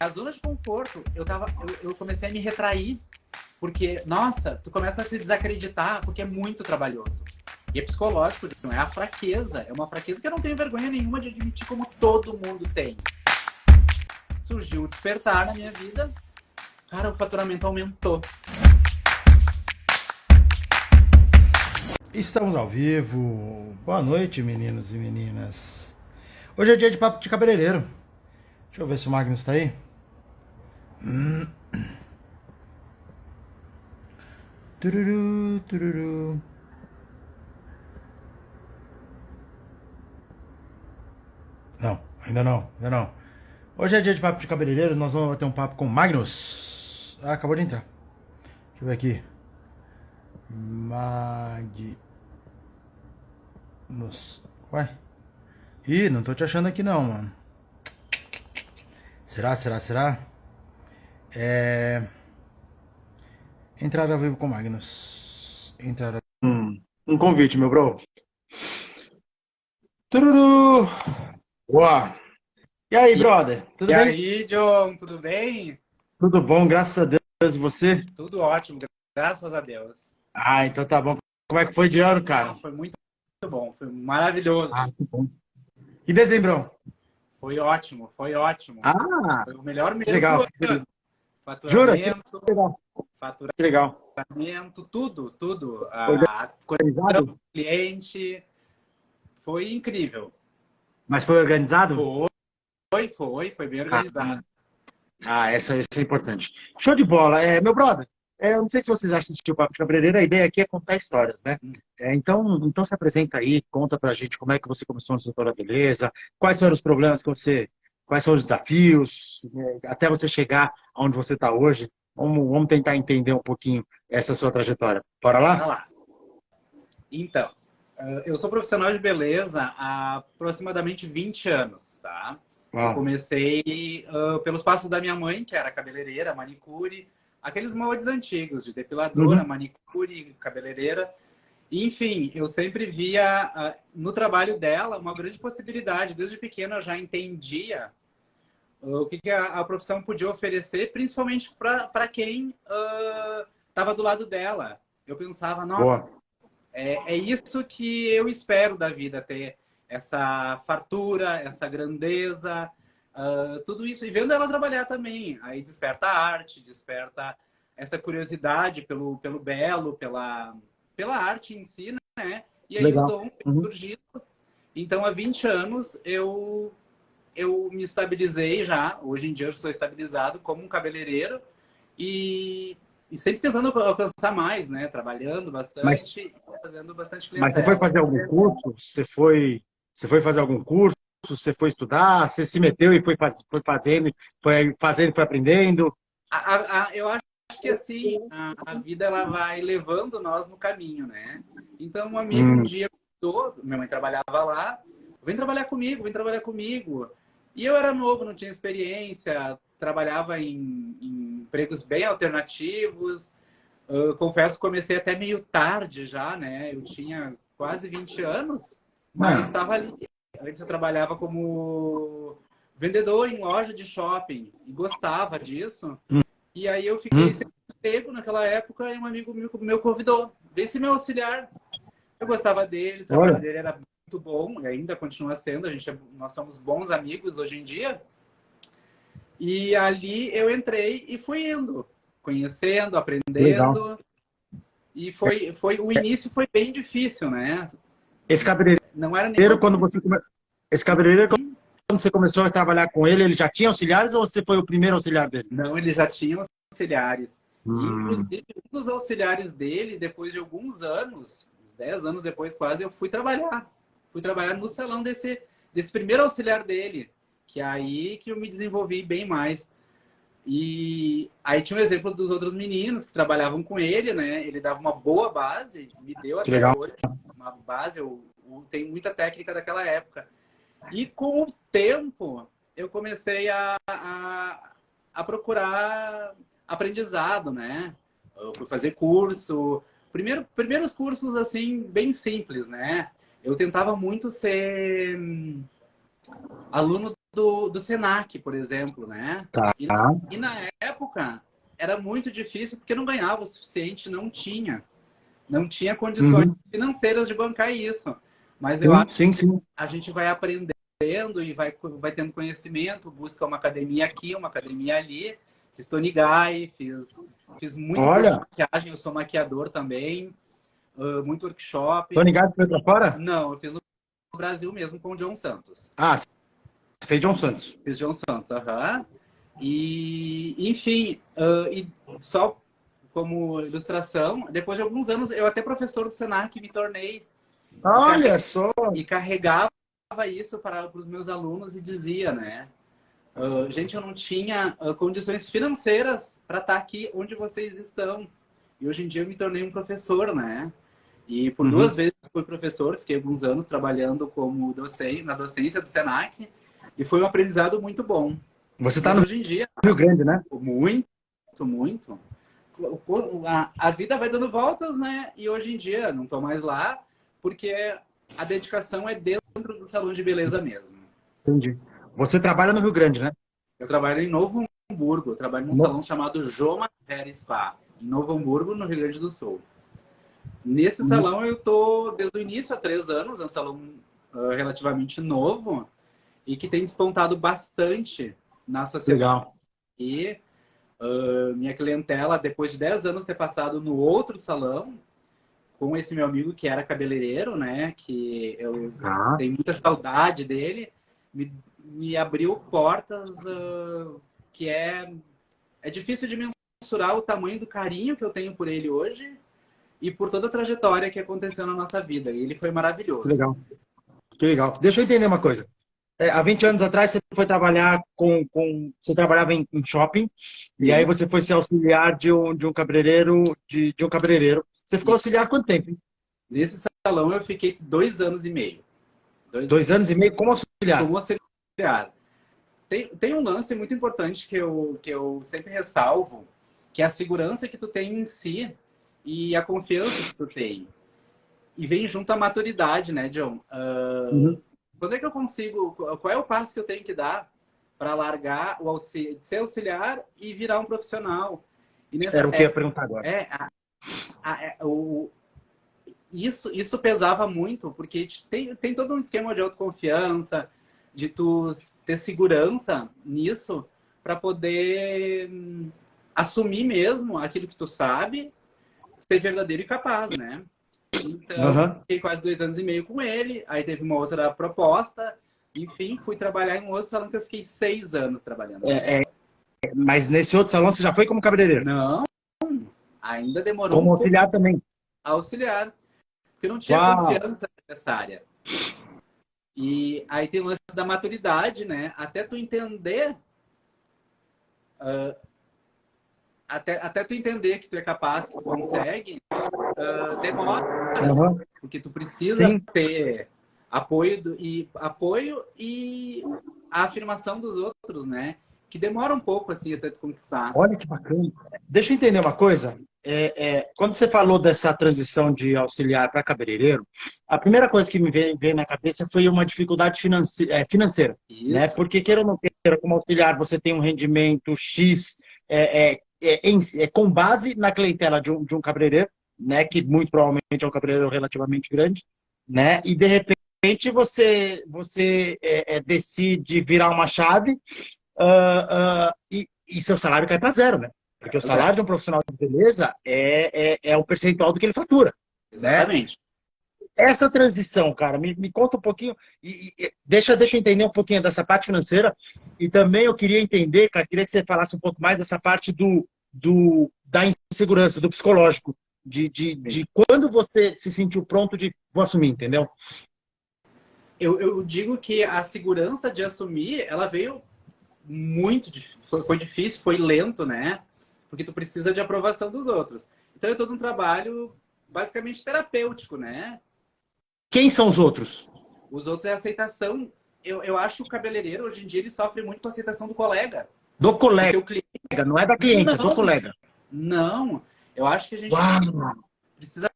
a zona de conforto, eu comecei a me retrair, porque, nossa, tu começa a se desacreditar, porque é muito trabalhoso. E é psicológico, não é a fraqueza. É uma fraqueza que eu não tenho vergonha nenhuma de admitir, como todo mundo tem. Surgiu o despertar na minha vida, cara, o faturamento aumentou. Estamos ao vivo. Boa noite, meninos e meninas. Hoje é dia de papo de cabeleireiro. Deixa eu ver se o Magnus tá aí. Tururu, tururu. Não, ainda não, ainda não. Hoje é dia de papo de cabeleireiro. Nós vamos ter um papo com o Magnus. Ah, acabou de entrar. Deixa eu ver aqui. Magnus. Ué? Ih, não tô te achando aqui não, mano. Será? Entrar ao vivo com o Magnus. Entrar ao... Um convite, meu bro. Tururu. Boa. E aí, E, brother? Tudo e bem? aí, John, tudo bem? Tudo bom, graças a Deus. E você? Tudo ótimo, graças a Deus. Ah, então tá bom. Como é que foi de ano, Ah, cara? foi muito bom, foi maravilhoso. Ah, que bom. E dezembro? Foi ótimo, foi ótimo. Ah, Foi o melhor que mês legal. do ano. Jura? Que Faturamento, legal. Que legal. faturamento, tudo. A conexão com Organizado? o cliente foi incrível. Mas foi organizado? Foi bem Ah, organizado. isso é importante. Show de bola. Meu brother, eu não sei se você já assistiu o Papo de Cabeleireiro, a ideia aqui é contar histórias, né? Então se apresenta aí, conta pra gente como é que você começou no setor da beleza, quais foram os problemas quais foram os desafios, até você chegar onde você está hoje. Vamos tentar entender um pouquinho essa sua trajetória. Bora Bora lá? lá. Então, eu sou profissional de beleza há aproximadamente 20 anos, tá? Eu Uau. comecei pelos passos da minha mãe, que era cabeleireira, manicure, aqueles moldes antigos de depiladora, Uhum. manicure, cabeleireira. Enfim, eu sempre via no trabalho dela uma grande possibilidade. Desde pequena eu já entendia o que a profissão podia oferecer, principalmente para quem estava do lado dela. Eu pensava, nossa, Boa. é isso que eu espero da vida, ter essa fartura, essa grandeza, tudo isso. E vendo ela trabalhar também, aí desperta a arte, desperta essa curiosidade pelo belo, pela arte em si, né? E aí o Legal. dom Uhum. surgiu. Então, há 20 anos, eu me estabilizei já. Hoje em dia, eu estou estabilizado como um cabeleireiro e sempre tentando alcançar mais, né? Trabalhando Mas, bastante, fazendo bastante mas você foi clientela. fazer algum curso? Você foi fazer algum curso? Você foi estudar? Você se meteu e foi fazendo e foi aprendendo? Eu acho que assim, a vida ela vai levando nós no caminho, né? Então, um amigo um Hum. dia convidou, minha mãe trabalhava lá, vem trabalhar comigo. E eu era novo, não tinha experiência, trabalhava em empregos bem alternativos. Eu confesso que comecei até meio tarde já, né? Eu tinha quase 20 anos, mas Ah, estava ali. Antes eu trabalhava como vendedor em loja de shopping e gostava disso. E aí eu fiquei sem hum. emprego naquela época e um amigo meu convidou. Vem ser meu auxiliar. Eu gostava dele, o trabalho Olha, dele era muito bom, e ainda continua sendo. Nós somos bons amigos hoje em dia. E ali eu entrei e fui indo, conhecendo, legal. aprendendo. E o início foi bem difícil, né? Esse cabeleireiro, Não era nenhuma quando disciplina. esse cabeleireiro, quando você começou a trabalhar com ele já tinha auxiliares ou você foi o primeiro auxiliar dele? Não, ele já tinha auxiliares. E, Hum. inclusive, um dos auxiliares dele, depois de alguns anos, uns 10 anos depois quase, eu fui trabalhar. Fui trabalhar no salão desse primeiro auxiliar dele, que é aí que eu me desenvolvi bem mais. E aí tinha um exemplo dos outros meninos que trabalhavam com ele, né? Ele dava uma boa base, me deu Que até legal. hoje uma base, eu tenho muita técnica daquela época. E com o tempo, eu comecei a procurar aprendizado, né? Eu fui fazer curso. Primeiros cursos, assim, bem simples, né? Eu tentava muito ser aluno do Senac, por exemplo, né? Tá. E na época era muito difícil porque não ganhava o suficiente, não tinha condições Uhum. financeiras de bancar isso. Mas eu acho Sim, que sim. a gente vai aprendendo e vai tendo conhecimento, busca uma academia aqui, uma academia ali. Fiz Tony Guy, fiz muito curso de Olha, maquiagem, eu sou maquiador também, muito workshop. Tony Gaga foi pra fora? Não, eu fiz no Brasil mesmo com o John Santos. Ah, você fez John Santos. Fiz John Santos, aham. E, enfim, e só como ilustração, depois de alguns anos, eu até professor do Senac me tornei Olha só. e carregava isso para os meus alunos e dizia, né? Gente, eu não tinha condições financeiras para estar aqui onde vocês estão. E hoje em dia eu me tornei um professor, né? E por duas vezes fui professor, fiquei alguns anos trabalhando como docente, na docência do Senac, e foi um aprendizado muito bom. Você tá Mas no hoje em dia, Rio Grande, né? muito, muito. A vida vai dando voltas, né? E hoje em dia não estou mais lá, porque a dedicação é dentro do salão de beleza mesmo. Entendi. Você trabalha no Rio Grande, né? Eu trabalho em Novo Hamburgo, eu trabalho num No- salão chamado Joma Hair Spa, em Novo Hamburgo, no Rio Grande do Sul. Nesse salão eu tô desde o início, há 3 anos, é um salão relativamente novo e que tem despontado bastante na sociedade. Legal. E minha clientela, depois de 10 anos ter passado no outro salão, com esse meu amigo que era cabeleireiro, né? Que eu Tá. tenho muita saudade dele, me abriu portas que é difícil de mensurar o tamanho do carinho que eu tenho por ele hoje e por toda a trajetória que aconteceu na nossa vida. E ele foi Que maravilhoso. legal. Que legal. Deixa eu entender uma coisa. Há 20 anos atrás você foi trabalhar você trabalhava em shopping e aí Sim. você foi ser auxiliar de um cabeleireiro, de um cabeleireiro. Você ficou E auxiliar quanto tempo, hein? nesse salão eu fiquei 2 anos e meio. 2 anos e meio como auxiliar. Como auxiliar. Tem um lance muito importante que eu sempre ressalvo, que é a segurança que tu tem em si e a confiança que tu tem. E vem junto à maturidade, né, John? Uhum. Quando é que eu consigo... Qual é o passo que eu tenho que dar para largar de ser auxiliar e virar um profissional? E Era o que eu ia perguntar agora. é, a- isso pesava muito, porque tem todo um esquema de autoconfiança, de tu ter segurança nisso para poder assumir mesmo aquilo que tu sabe, ser verdadeiro e capaz, né? Então, Aham. fiquei quase 2 anos e meio com ele, aí teve uma outra proposta, enfim, fui trabalhar em um outro salão que eu fiquei 6 anos trabalhando nesse É, salão. mas nesse outro salão você já foi como cabeleireiro? Não, ainda demorou um Como pouco auxiliar também. a auxiliar, porque eu não tinha Uau! confiança necessária. E aí tem o lance da maturidade, né? Até tu entender, até tu entender que tu é capaz, que tu consegue, demora, Aham. porque tu precisa Sim. ter apoio e a afirmação dos outros, né? Que demora um pouco assim até tu conquistar. Olha que bacana. Deixa eu entender uma coisa. Quando você falou dessa transição de auxiliar para cabeleireiro, a primeira coisa que me veio na cabeça foi uma dificuldade financeira, né? Isso, Porque queira ou não queira, como auxiliar, você tem um rendimento X com base na clientela de um cabeleireiro, né? Que muito provavelmente é um cabeleireiro relativamente grande, né? E de repente você decide virar uma chave e seu salário cai para zero, né? Porque o Zé, salário de um profissional de beleza é o percentual do que ele fatura, né? exatamente. Essa transição, cara, me conta um pouquinho e deixa eu entender um pouquinho dessa parte financeira e também eu queria entender, cara, queria que você falasse um pouco mais dessa parte da insegurança, do psicológico, de quando você se sentiu pronto de vou assumir, entendeu? Eu digo que a segurança de assumir, ela veio foi difícil, foi lento, né? Porque tu precisa de aprovação dos outros. Então é todo um trabalho basicamente terapêutico, né? Quem são os outros? Os outros é aceitação. Eu acho que o cabeleireiro, hoje em dia, ele sofre muito com a aceitação do colega. Do Porque colega, o cliente... não é da cliente, é do Não, colega. não. Eu acho que a gente Uau! precisa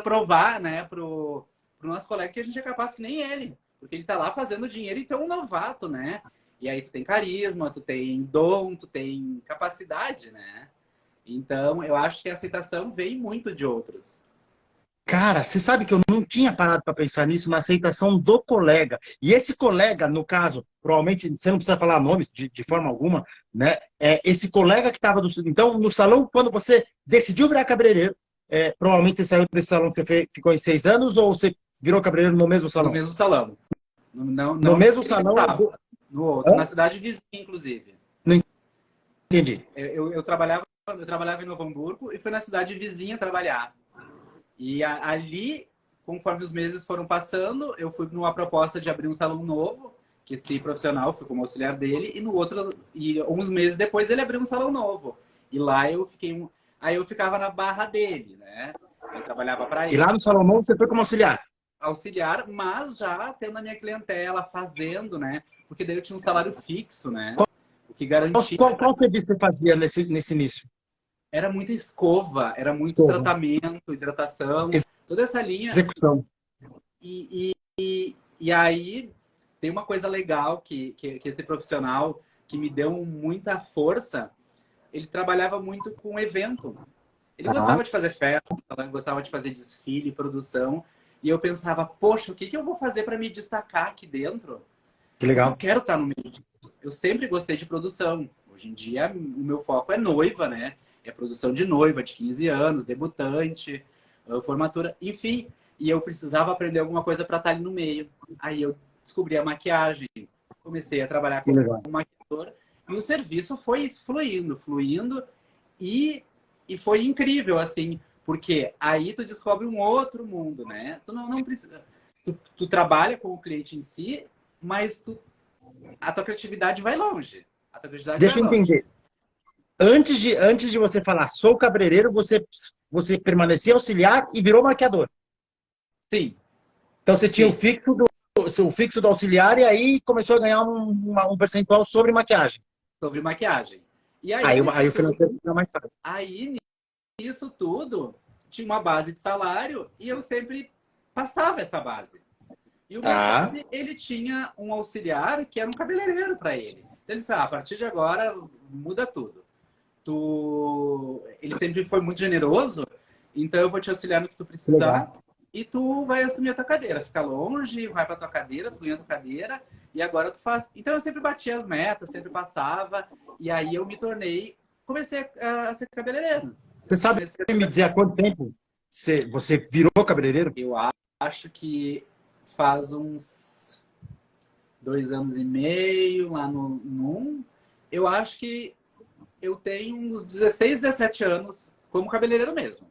provar, né, pro nosso colega que a gente é capaz que nem ele. Porque ele tá lá fazendo dinheiro e tem um novato, né? E aí tu tem carisma, tu tem dom, tu tem capacidade, né? Então, eu acho que a aceitação vem muito de outros. Cara, você sabe que eu não tinha parado para pensar nisso na aceitação do colega. E esse colega, no caso, provavelmente você não precisa falar nomes de forma alguma, né? É esse colega que estava então no salão quando você decidiu virar cabeleireiro, provavelmente você saiu desse salão que você ficou em 6 anos ou você virou cabeleireiro no mesmo No salão? mesmo salão. Não, No não mesmo naquele que eu salão tava, no outro, Hã? na cidade vizinha, inclusive. Não entendi. Eu trabalhava em Novo Hamburgo e fui na cidade vizinha trabalhar. E ali, conforme os meses foram passando, eu fui numa proposta de abrir um salão novo, que esse profissional fui como auxiliar dele, e no outro, e uns meses depois ele abriu um salão novo. E lá eu fiquei aí eu ficava na barra dele, né? Eu trabalhava para E ele, lá no salão novo você foi como auxiliar. auxiliar, mas já tendo a minha clientela, fazendo, né? Porque daí eu tinha um salário fixo, né? O que garantia. Qual serviço você fazia nesse início? Era muita escova, era muito Escova. tratamento, hidratação, toda essa linha. Execução. E aí tem uma coisa legal que esse profissional que me deu muita força, ele trabalhava muito com evento. Ele Tá, gostava de fazer festa, gostava de fazer desfile, produção. E eu pensava, poxa, o que eu vou fazer para me destacar aqui dentro? que Porque eu legal. quero estar no meio disso. Eu sempre gostei de produção. Hoje em dia, o meu foco é noiva, né? É produção de noiva, de 15 anos, debutante, formatura, enfim. E eu precisava aprender alguma coisa para estar ali no meio. Aí eu descobri a maquiagem, comecei a trabalhar Que como legal. maquiador e o serviço foi fluindo, fluindo e foi incrível, assim, porque aí tu descobre um outro mundo, né? Tu não precisa... Tu trabalha com o cliente em si, mas a tua criatividade vai longe. A tua criatividade vai Deixa eu longe. entender. Antes de você falar sou cabeleireiro, você permanecia auxiliar e virou maquiador. Sim, Então você tinha sim, o fixo do auxiliar e aí começou a ganhar um percentual sobre maquiagem. sobre maquiagem. E aí, Aí o financeiro fica mais fácil. aí, nisso tudo, tinha uma base de salário e eu sempre passava essa base. E o meu Tá. chefe, ele tinha um auxiliar que era um cabeleireiro para ele. Então ele disse, a partir de agora, muda tudo. Ele sempre foi muito generoso, então eu vou te auxiliar no que tu Que legal. precisar e tu vai assumir a tua cadeira. Fica longe, vai pra tua cadeira, tu ganha a tua cadeira e agora tu faz. Então eu sempre batia as metas, sempre passava e aí eu me tornei, comecei a ser cabeleireiro. Você sabe Comecei me dizer há quanto tempo você virou cabeleireiro? Eu acho que faz uns 2 anos e meio lá no. Eu acho que eu tenho uns 16, 17 anos como cabeleireiro mesmo.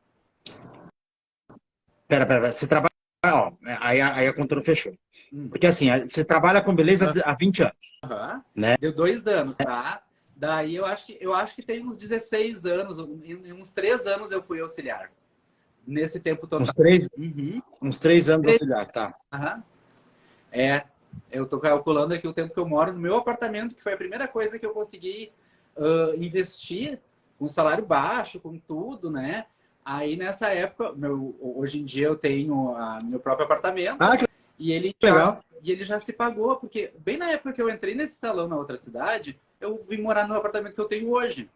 Pera. Você trabalha. Ó, aí a conta não fechou. Hum. Porque assim, você trabalha com beleza há 20 anos, Uhum. né? Deu 2 anos, tá? Daí eu acho que tem uns 16 anos, em uns 3 anos eu fui auxiliar. Nesse tempo Uns total. três, Uhum. uns 3 anos auxiliar, tá? Uhum. É, eu tô calculando aqui o tempo que eu moro no meu apartamento, que foi a primeira coisa que eu consegui investir com salário baixo, com tudo, né? Aí nessa época, hoje em dia eu tenho meu próprio apartamento Ah, que e legal. ele já se pagou, porque bem na época que eu entrei nesse salão na outra cidade, eu vim morar no apartamento que eu tenho hoje.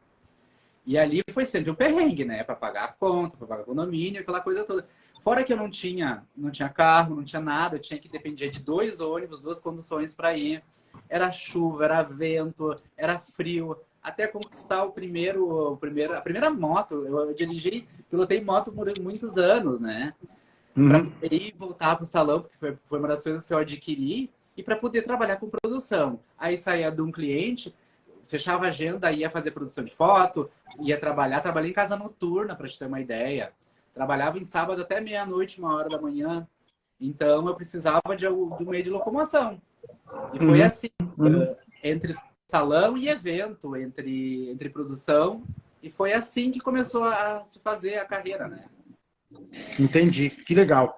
E ali foi sempre um perrengue, né? Para pagar a conta, para pagar condomínio, aquela coisa toda. Fora que eu não tinha carro, não tinha nada, eu tinha que depender de 2 ônibus, 2 conduções para ir. Era chuva, era vento, era frio. Até conquistar a primeira moto, eu dirigi, pilotei moto por muitos anos, né? Para Uhum. poder ir voltar para o salão, porque foi uma das coisas que eu adquiri, e para poder trabalhar com produção. Aí saía de um cliente, fechava a agenda, ia fazer produção de foto, ia trabalhar. Trabalhei em casa noturna, para te ter uma ideia. Trabalhava em sábado até meia-noite, 1 hora da manhã. Então eu precisava de um meio de locomoção. E foi Uhum. assim, Uhum. entre salão e evento, entre produção. E foi assim que começou a se fazer a carreira, né? Entendi. Que legal.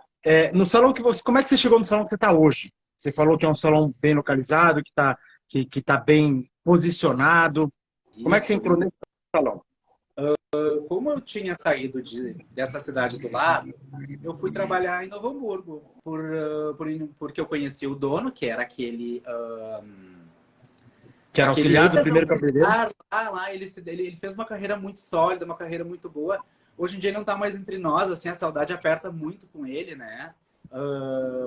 No salão que como é que você chegou no salão que você está hoje? Você falou que é um salão bem localizado, que tá bem posicionado. Como é que você Isso. entrou nesse salão? Como eu tinha saído dessa cidade do lado, eu fui trabalhar em Novo Hamburgo, porque eu conheci o dono, que era aquele Que era Aquele auxiliar do primeiro cabeleireiro. lá ele fez uma carreira muito sólida, uma carreira muito boa. Hoje em dia ele não tá mais entre nós, assim, a saudade aperta muito com ele, né?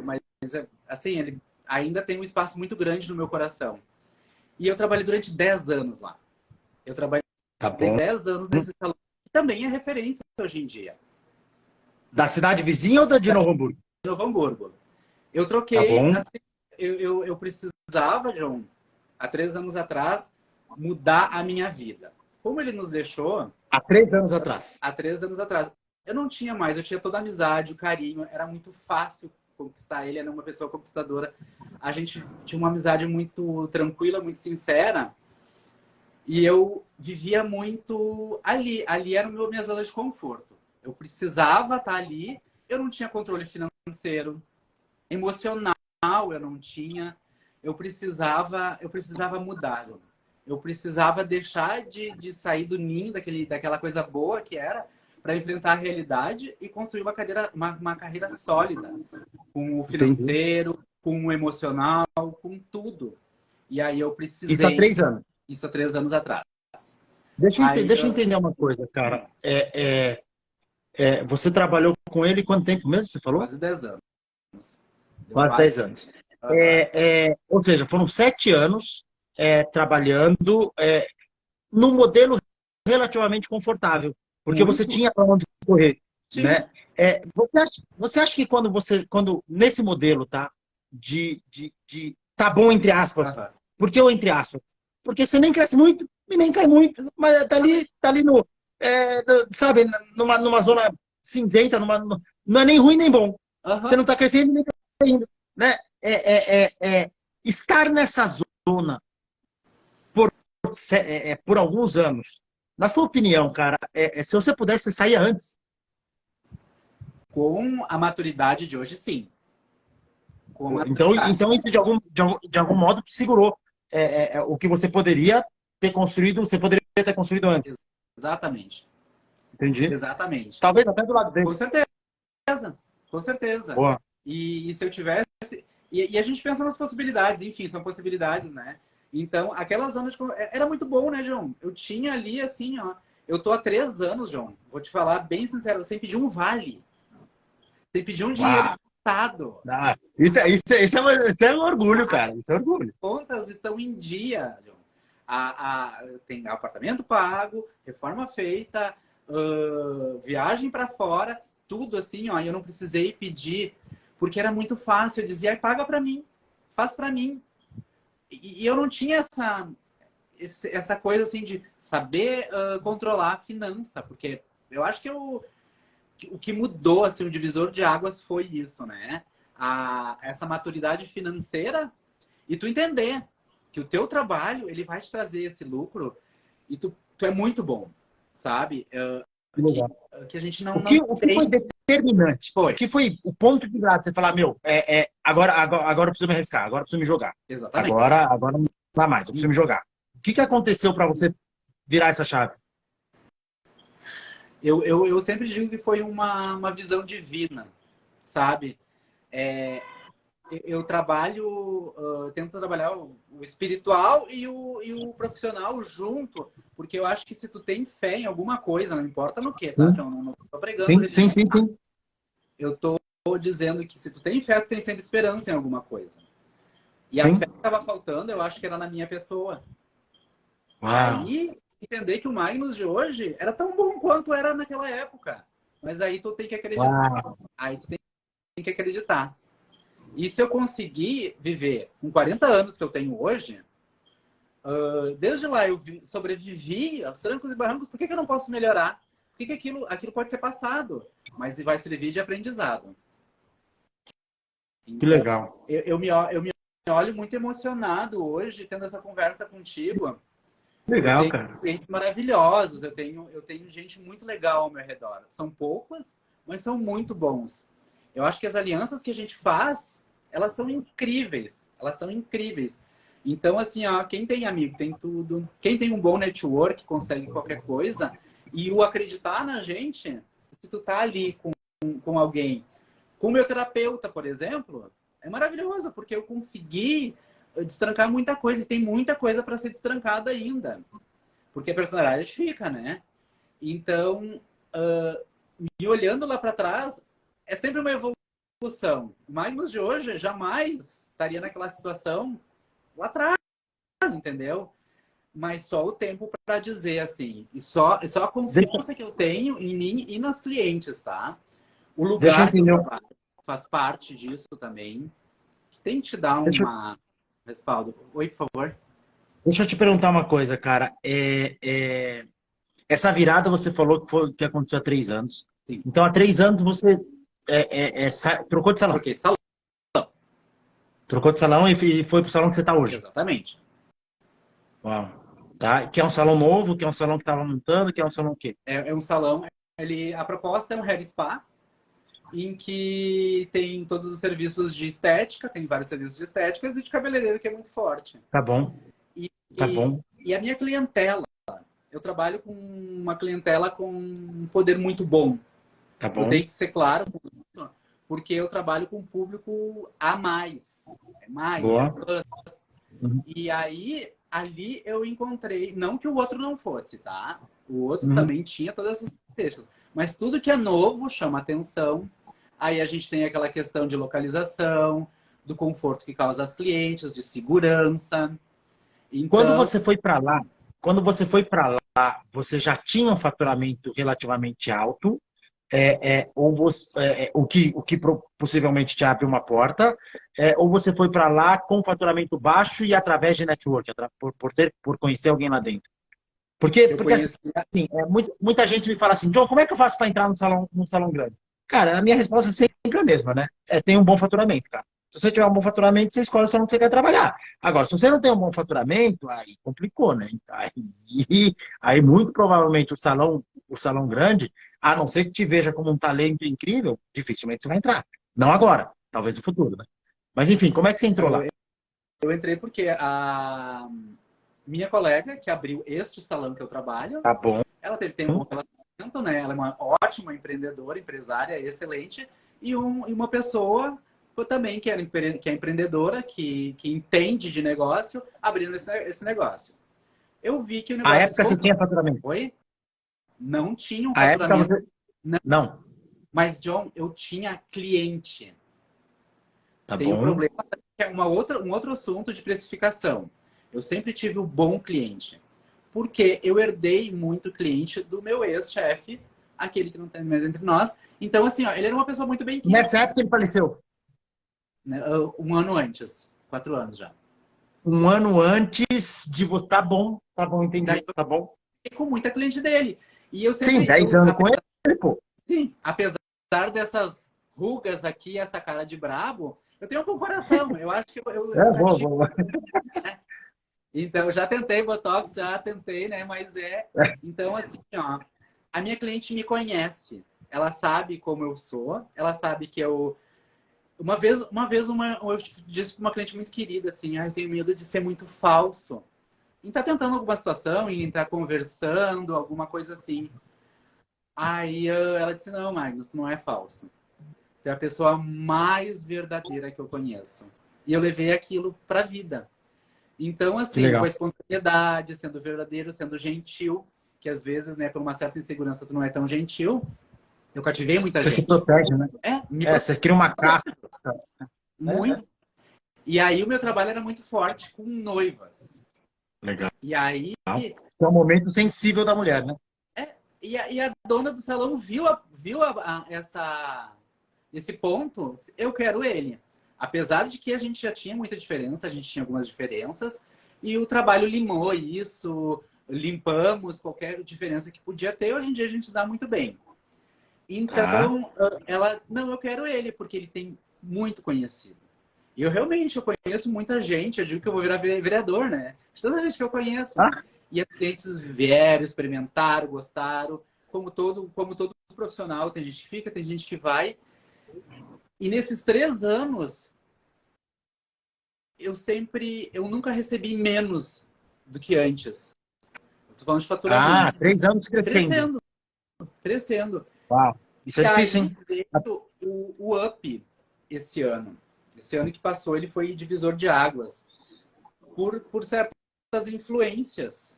Mas, assim, ele ainda tem um espaço muito grande no meu coração. E eu trabalhei durante 10 anos lá. Eu trabalhei Tá bom. 10 anos nesse salão, que também é referência hoje em dia. Da cidade vizinha ou da de Novo Hamburgo? Novo Hamburgo. Eu Tá troquei, bom. assim, eu precisava, John, há 3 anos atrás, mudar a minha vida. Como ele nos deixou, Há 3 anos atrás. há 3 anos atrás, eu não tinha mais, eu tinha toda a amizade, o carinho, era muito fácil conquistar ele, era uma pessoa conquistadora. A gente tinha uma amizade muito tranquila, muito sincera, e eu vivia muito ali. Ali era minha zona de conforto. Eu precisava estar ali, eu não tinha controle financeiro, emocional eu não tinha. Eu precisava mudar. Eu precisava deixar de sair do ninho, daquela coisa boa que era, para enfrentar a realidade e construir uma carreira sólida, com o financeiro, com o emocional, com tudo. E aí eu precisei... Isso há 3 anos. Isso há 3 anos atrás. Deixa eu entender uma coisa, cara. Você trabalhou com ele quanto tempo mesmo, você falou? Quase 10 anos. Quase 10 anos. Ou seja, foram 7 anos trabalhando num modelo relativamente confortável, porque Muito. você tinha para onde correr, Sim. né? Você acha que quando nesse modelo, tá, tá bom entre aspas, por que o entre aspas? Porque você nem cresce muito e nem cai muito, mas tá ali sabe, numa zona cinzenta, não é nem ruim nem bom. Você não está crescendo nem caindo, né? Estar nessa zona por alguns anos, na sua opinião, cara, se você pudesse sair antes? Com a maturidade de hoje, sim. Então isso de algum modo te segurou o que você poderia ter construído, você poderia ter construído antes. Exatamente. Entendi. Exatamente. Talvez até do lado dele. Com certeza. Com certeza. Boa. E se eu tivesse... E a gente pensa nas possibilidades, enfim, são possibilidades, né? Então, aquela zona de... Era muito bom, né, João? Eu tinha ali, assim, ó... Eu tô há 3 anos, João. Vou te falar bem sincero, sem pedir um vale. Sem pedir um dinheiro emprestado. Isso é um orgulho, cara. Isso é orgulho. As contas estão em dia, João. Tem apartamento pago, reforma feita, viagem para fora, tudo assim, ó. Eu não precisei pedir, porque era muito fácil. Eu dizia, paga para mim, faz para mim. E eu não tinha essa coisa assim de saber controlar a finança, porque eu acho que o que mudou, assim, o divisor de águas foi isso, né? Essa maturidade financeira e tu entender que o teu trabalho, ele vai te trazer esse lucro e tu é muito bom, sabe? Que a gente não o que foi determinante? Foi. O que foi o ponto de virada? Você falar, agora eu preciso me arriscar, agora eu preciso me jogar. Exatamente. Agora não dá mais, eu preciso me jogar. O que aconteceu para você virar essa chave? Eu sempre digo que foi uma visão divina, sabe? Eu tento trabalhar o espiritual e o profissional junto, porque eu acho que se tu tem fé em alguma coisa, não importa no que, tá, João? Não tô pregando. Sim. Eu tô dizendo que se tu tem fé, tu tem sempre esperança em alguma coisa. E a fé que tava faltando, eu acho que era na minha pessoa. Aí, entender que o Magnus de hoje era tão bom quanto era naquela época. Mas aí tu tem que acreditar. Aí tu tem que acreditar. E se eu conseguir viver com 40 anos que eu tenho hoje, desde lá eu sobrevivi aos trancos e barrancos, por que eu não posso melhorar? Por que aquilo pode ser passado, mas vai servir de aprendizado. Então, que legal. Eu me olho muito emocionado hoje, tendo essa conversa contigo. Legal, eu tenho cara. clientes maravilhosos, eu tenho gente muito legal ao meu redor. São poucos, mas são muito bons. Eu acho que as alianças que a gente faz, elas são incríveis. Elas são incríveis. Então, assim, ó, quem tem amigo tem tudo. Quem tem um bom network consegue qualquer coisa. E o acreditar na gente, se tu tá ali com alguém. Com o meu terapeuta, por exemplo, é maravilhoso, porque eu consegui destrancar muita coisa. E tem muita coisa para ser destrancada ainda. Porque a personalidade fica, né? Então, me olhando lá para trás, é sempre uma evolução. O Magnus de hoje jamais estaria naquela situação lá atrás, entendeu? Mas só o tempo para dizer assim. E só a confiança que eu tenho em mim e nas clientes, tá? O lugar que eu trabalho faz parte disso também. Que tem que te dar uma respaldo. Oi, por favor. Deixa eu te perguntar uma coisa, cara. Essa virada você falou que aconteceu há 3 anos. Sim. Então, há 3 anos você trocou de salão. Troquei de salão. Trocou de salão e foi pro salão que você está hoje. Exatamente. Uau. Tá? Que é um salão novo, que é um salão que estava montando, que é um salão o quê? É um salão. A proposta é um hair spa, em que tem todos os serviços de estética, tem vários serviços de estética e de cabeleireiro, que é muito forte. Tá bom. Tá bom. E a minha clientela, eu trabalho com uma clientela com um poder muito bom. Tá bom. Eu tenho que ser claro, porque eu trabalho com um público a mais. É mais. Boa. E aí, ali eu encontrei, não que o outro não fosse, tá? O outro também tinha todas essas características. Mas tudo que é novo chama atenção. Aí a gente tem aquela questão de localização, do conforto que causa às clientes, de segurança. Então... Quando você foi para lá, você já tinha um faturamento relativamente alto, o que possivelmente te abre uma porta, ou você foi para lá com faturamento baixo e através de network, por conhecer alguém lá dentro? Porque assim, muita gente me fala assim, John, como é que eu faço para entrar num salão grande? Cara, a minha resposta é sempre a mesma, né? Tem um bom faturamento, cara. Se você tiver um bom faturamento, você escolhe o salão que você quer trabalhar. Agora, se você não tem um bom faturamento, aí complicou, né? Aí muito provavelmente o salão grande, a não ser que te veja como um talento incrível, dificilmente você vai entrar. Não agora, talvez no futuro, né? Mas enfim, como é que você entrou lá? Eu entrei porque a minha colega, que abriu este salão que eu trabalho, tá bom. Ela tem um bom relacionamento, né? Ela é uma ótima empreendedora, empresária, excelente. E uma pessoa também que é empreendedora, que entende de negócio, abrindo esse negócio. Eu vi que o negócio... A época você tinha faturamento? Oi? Não tinha um faturamento. Época você... Não. Mas, John, eu tinha cliente. Tá tem bom. um problema, que é um outro assunto de precificação. Eu sempre tive um bom cliente. Porque eu herdei muito cliente do meu ex-chefe, aquele que não tem mais entre nós. Então, assim, ó, ele era uma pessoa muito bem quista. Nessa época ele faleceu? Um ano antes. 4 anos já. Um ano antes de você... Tá bom, entendi. Daí, tá bom. Com muita cliente dele. E eu sempre... Sim, 10 anos com ele, pô. Sim, apesar dessas rugas aqui, essa cara de brabo, eu tenho uma comparação. Eu acho que vou. Então, eu já tentei Botox, já tentei, né? Mas Então, assim, ó, a minha cliente me conhece. Ela sabe como eu sou. Ela sabe que eu... Uma vez eu disse para uma cliente muito querida, assim, eu tenho medo de ser muito falso. Em estar tentando alguma situação, em estar conversando, alguma coisa assim. Aí ela disse, não, Magnus, tu não é falso. Tu é a pessoa mais verdadeira que eu conheço. E eu levei aquilo para a vida. Então, assim, com a espontaneidade, sendo verdadeiro, sendo gentil, que às vezes, né, por uma certa insegurança, tu não é tão gentil. Eu cativei muita gente. Você se protege, né? Você cria uma casca. Muito. E aí o meu trabalho era muito forte com noivas. Legal. E aí... É um momento sensível da mulher, né? E a dona do salão viu esse ponto, eu quero ele. Apesar de que a gente já tinha muita diferença, a gente tinha algumas diferenças, e o trabalho limou isso, limpamos qualquer diferença que podia ter, hoje em dia a gente dá muito bem. Então, ela, não, eu quero ele, porque ele tem muito conhecido. E eu conheço muita gente, eu digo que eu vou virar vereador, né? De toda gente que eu conheço. E as clientes vieram, experimentaram, gostaram. Como todo profissional, tem gente que fica, tem gente que vai. E nesses 3 anos, eu nunca recebi menos do que antes. Estou falando de faturamento. 3 anos crescendo. Crescendo. Uau, isso é difícil, hein? Veio o UP esse ano. Esse ano que passou, ele foi divisor de águas. por certas influências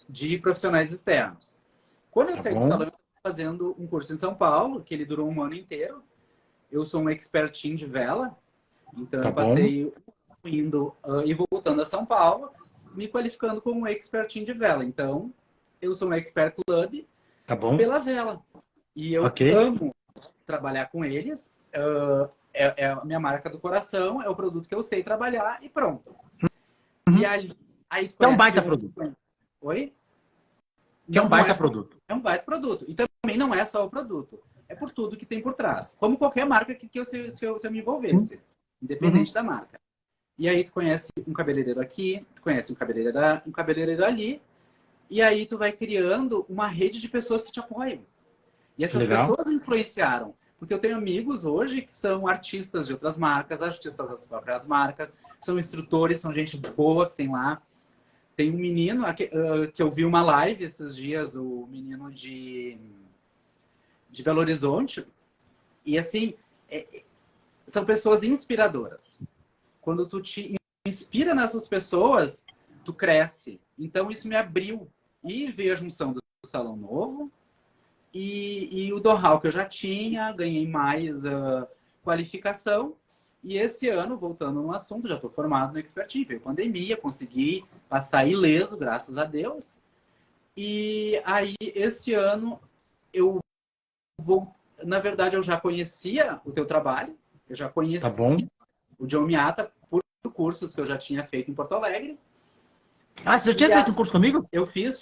de profissionais externos. Quando eu Tá saí do bom. salão, eu estava fazendo um curso em São Paulo, que ele durou um ano inteiro. Eu sou um expertinho de vela, então Tá eu bom. passei indo e voltando a São Paulo, me qualificando como um expertinho de vela. Então, eu sou um expert club Tá bom. pela vela. E eu Ok. amo trabalhar com eles. É a minha marca do coração, é o produto que eu sei trabalhar e pronto. E aí tu Que é um conhece baita outro. produto. Oi? Que é um Não baita é só, produto. é um baita produto. E também não é só o produto. É por tudo que tem por trás. Como qualquer marca que se eu me envolvesse. Uhum. Independente da marca. E aí tu conhece um cabeleireiro aqui, tu conhece um cabeleireiro ali. E aí tu vai criando uma rede de pessoas que te apoiam. E Que essas legal. pessoas influenciaram. Porque eu tenho amigos hoje que são artistas de outras marcas, artistas das próprias marcas, são instrutores, são gente boa que tem lá. Tem um menino que eu vi uma live esses dias, o menino de Belo Horizonte. E assim, são pessoas inspiradoras. Quando tu te inspira nessas pessoas, tu cresce. Então isso me abriu. E veio a junção do Salão Novo e o know-how que eu já tinha, ganhei mais qualificação. E esse ano, voltando no assunto, já estou formado no Expertise. Veio pandemia, consegui passar ileso, graças a Deus. E aí, esse ano, eu vou... Na verdade, eu já conhecia o teu trabalho, eu já Tá conhecia bom. o John Miata por cursos que eu já tinha feito em Porto Alegre. Ah, você já tinha E feito um curso comigo? eu fiz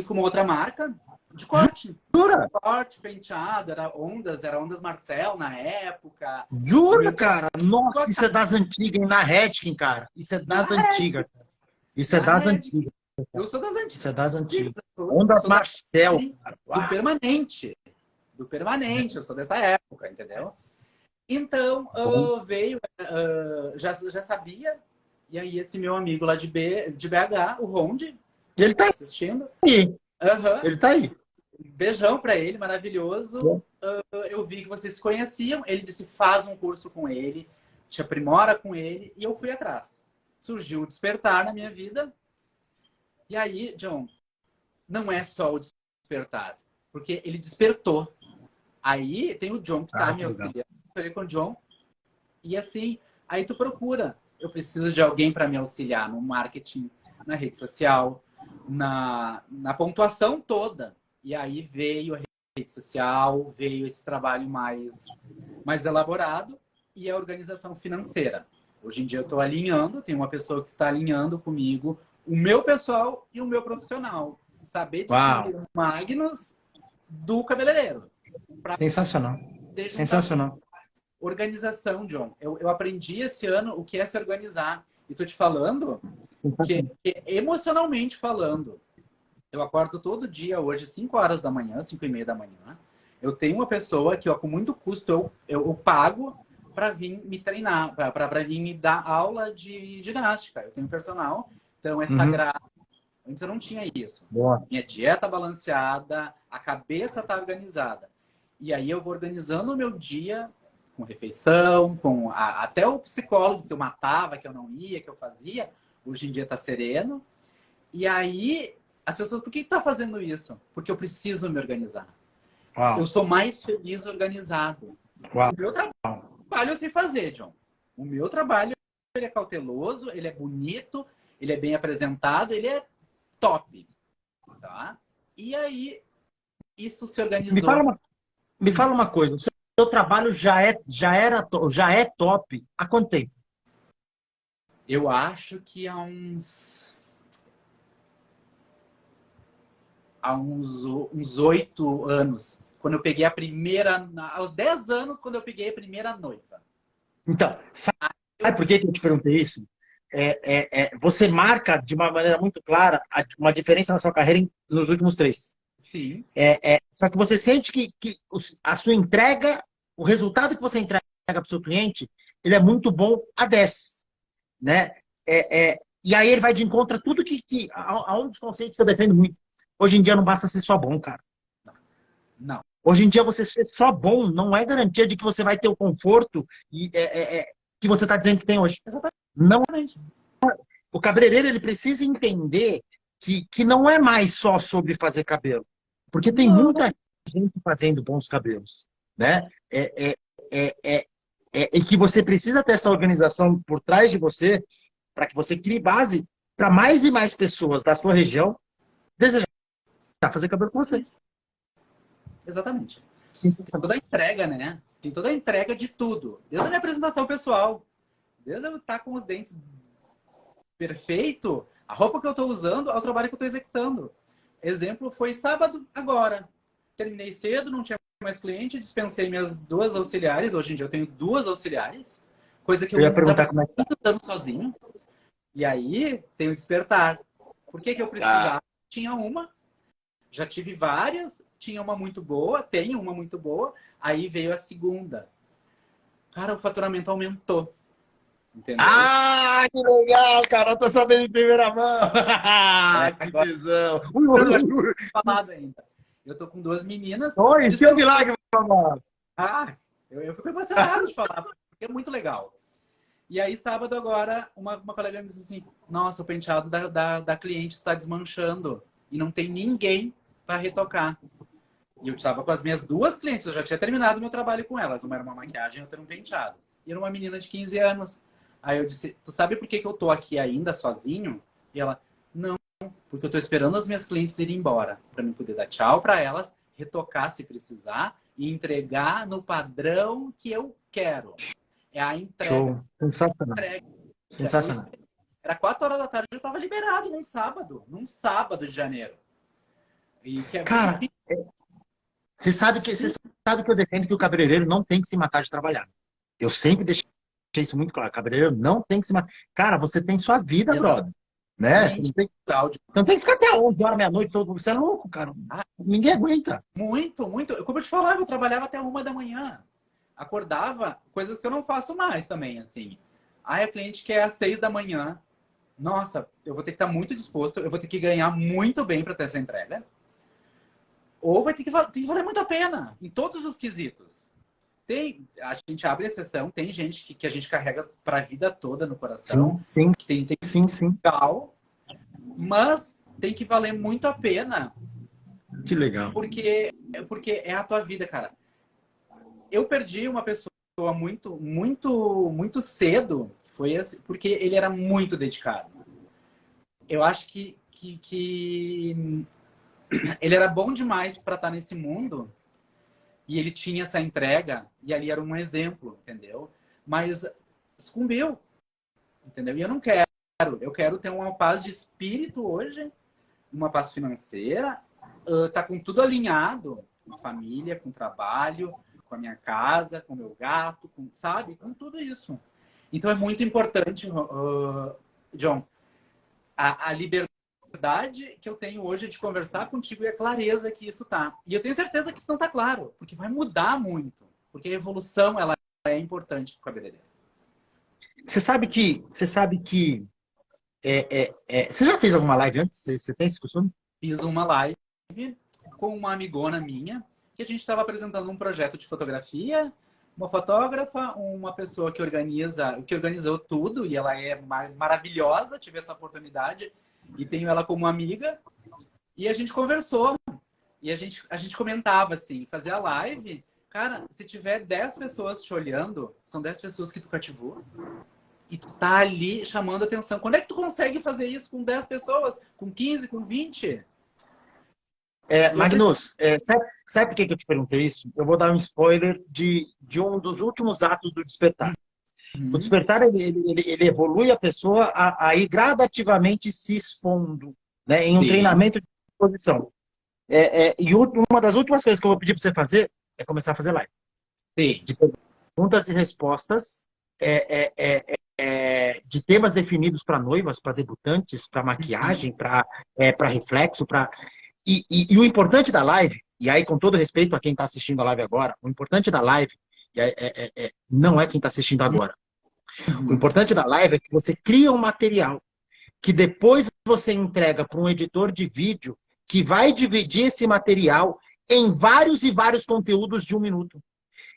com uma outra marca de corte. Jura? Corte, penteado, era Ondas Marcel na época. O Jura, meu cara? Nossa, isso é das antigas, hein? Na Redken, cara. Isso é na das Red, antigas. Isso é na das Red. antigas. Eu sou das Isso é das antigas, antigas. Onda sou da Marcel, cara. do Uau. permanente. Do permanente, eu sou dessa época, entendeu? Então, Bom. veio, já sabia, e aí esse meu amigo lá de BH, o Ronde, Ele tá tá assistindo. aí. Aham. Ele tá aí. Beijão pra ele, maravilhoso. Eu vi que vocês se conheciam, ele disse, faz um curso com ele, te aprimora com ele, e eu fui atrás. Surgiu o despertar na minha vida, e aí, John, não é só o despertar, porque ele despertou. Aí tem o John que tá Ah, me que legal. auxiliando, eu falei com o John, e assim, aí tu procura. Eu preciso de alguém para me auxiliar no marketing, na rede social, na pontuação toda. E aí veio a rede social, veio esse trabalho mais elaborado e a organização financeira. Hoje em dia eu estou alinhando, tem uma pessoa que está alinhando comigo o meu pessoal e o meu profissional. Saber Uau. distinguir o Magnus do cabeleireiro. Para Sensacional. poder juntar tudo. Sensacional. Organização, John. Eu aprendi esse ano o que é se organizar. E tô te falando Sensacional. que emocionalmente falando, eu acordo todo dia hoje, 5 horas da manhã, 5 e meia da manhã. Eu tenho uma pessoa que, ó, com muito custo, eu pago para vir me treinar, para vir me dar aula de ginástica. Eu tenho personal, então é Uhum. sagrado. Antes eu não tinha isso. Boa. Minha dieta balanceada, a cabeça tá organizada. E aí eu vou organizando o meu dia com refeição, até o psicólogo que eu matava, que eu não ia, que eu fazia, hoje em dia tá sereno. E aí as pessoas, por que tá fazendo isso? Porque eu preciso me organizar. Eu Uau. sou mais feliz organizado. Uau. O meu trabalho eu sei fazer, John. O meu trabalho ele é cauteloso, ele é bonito, ele é bem apresentado, ele é top, tá? E aí isso se Me fala organizou. uma, me fala uma coisa. O seu trabalho já é top há quanto tempo? Eu acho que há uns 8 anos, quando eu peguei a primeira, aos 10 anos, quando eu peguei a primeira noiva. Então, sabe por que eu te perguntei isso? Você marca de uma maneira muito clara uma diferença na sua carreira nos últimos 3. Sim. Só que você sente que a sua entrega, o resultado que você entrega para o seu cliente, ele é muito bom a 10. Né? E aí ele vai de encontro a tudo a um dos conceitos que eu defendo muito. Hoje em dia não basta ser só bom, cara. Não. Hoje em dia você ser só bom não é garantia de que você vai ter o conforto que você está dizendo que tem hoje. Exatamente. Não, O cabeleireiro, ele precisa entender que não é mais só sobre fazer cabelo. Porque tem Não, muita gente fazendo bons cabelos, né? É, é, e que você precisa ter essa organização por trás de você para que você crie base para mais e mais pessoas da sua região desejar fazer cabelo com você. exatamente. Tem toda a entrega, né? Tem toda a entrega de tudo. Desde a minha apresentação pessoal, desde eu estar com os dentes perfeito, a roupa que eu estou usando, ao trabalho que eu estou executando. Exemplo foi sábado agora. Terminei cedo, não tinha mais cliente, dispensei minhas 2 auxiliares. Hoje em dia eu tenho 2 auxiliares, coisa que eu Eu ia perguntar estava como é que tá. dando sozinho. E aí tem o despertar. Por que que eu precisava? Tinha uma, já tive várias, tinha uma muito boa, tenho uma muito boa, aí veio a segunda. Cara, o faturamento aumentou. Entendeu? Ah, que legal, cara. Eu tô sabendo em primeira mão. Que Agora tesão. eu não acho falado ainda. Eu tô com 2 meninas. Oi, isso é um milagre, mamãe. Ah, eu fico emocionado de falar, porque é muito legal. E aí, sábado agora, uma colega me disse assim, nossa, o penteado da cliente está desmanchando e não tem ninguém para retocar. E eu estava com as minhas 2 clientes, eu já tinha terminado meu trabalho com elas. Uma era uma maquiagem, outra era um penteado. E era uma menina de 15 anos. Aí eu disse, tu sabe por que eu tô aqui ainda sozinho? E ela, não, porque eu tô esperando as minhas clientes irem embora, para mim poder dar tchau para elas, retocar se precisar e entregar no padrão que eu quero. É a entrega. Show. Sensacional. Entrega. Sensacional. Era 4 horas da tarde, eu estava liberado num sábado de janeiro. E que é Cara, você sabe que eu defendo que o cabeleireiro não tem que se matar de trabalhar. Eu sempre deixei isso muito claro. Cabeleireiro não tem que se matar. Cara, você tem sua vida, brother. Né? Você não tem que ficar até 11 horas, meia-noite, todo mundo. Você é louco, cara. Ninguém aguenta. Muito, muito. Como eu te falava, eu trabalhava até 1 da manhã. Acordava, coisas que eu não faço mais também, assim. Aí a cliente quer às 6 da manhã. Nossa, eu vou ter que estar muito disposto, eu vou ter que ganhar muito bem para ter essa entrega. Ou tem que valer muito a pena, em todos os quesitos. A gente abre exceção, tem gente que a gente carrega para a vida toda no coração. Sim, que tem sim. legal, mas tem que valer muito a pena. Que legal. Porque é a tua vida, cara. Eu perdi uma pessoa muito cedo, foi assim, porque ele era muito dedicado. Eu acho que ele era bom demais para estar nesse mundo e ele tinha essa entrega e ali era um exemplo, entendeu? Mas sucumbiu, entendeu? E eu não quero. Eu quero ter uma paz de espírito hoje, uma paz financeira, tá com tudo alinhado, com família, com trabalho, com a minha casa, com o meu gato, sabe? Com tudo isso. Então é muito importante, John, a liberdade que eu tenho hoje de conversar contigo e a clareza que isso tá. E eu tenho certeza que isso não tá claro, porque vai mudar muito. Porque a evolução, ela é importante para o cabeleireiro. Você sabe que você já fez alguma live antes? Você tem esse costume? Fiz uma live com uma amigona minha, que a gente estava apresentando um projeto de fotografia, uma fotógrafa, uma pessoa que organizou tudo, e ela é maravilhosa, tive essa oportunidade, e tenho ela como amiga, e a gente conversou, e a gente comentava assim, fazer a live, cara, se tiver 10 pessoas te olhando, são 10 pessoas que tu cativou, e tu tá ali chamando atenção. Quando é que tu consegue fazer isso com 10 pessoas? Com 15, com 20? Magnus, sabe por que eu te perguntei isso? Eu vou dar um spoiler de um dos últimos atos do Despertar. O Despertar, ele evolui a pessoa a ir gradativamente se expondo, né, em um treinamento de exposição. E uma das últimas coisas que eu vou pedir para você fazer é começar a fazer live. Sim. De perguntas e respostas, de temas definidos para noivas, para debutantes, para maquiagem, para reflexo, E o importante da live, e aí com todo respeito a quem está assistindo a live agora, o importante da live não é quem está assistindo agora. O importante da live é que você cria um material que depois você entrega para um editor de vídeo que vai dividir esse material em vários e vários conteúdos de 1 minuto.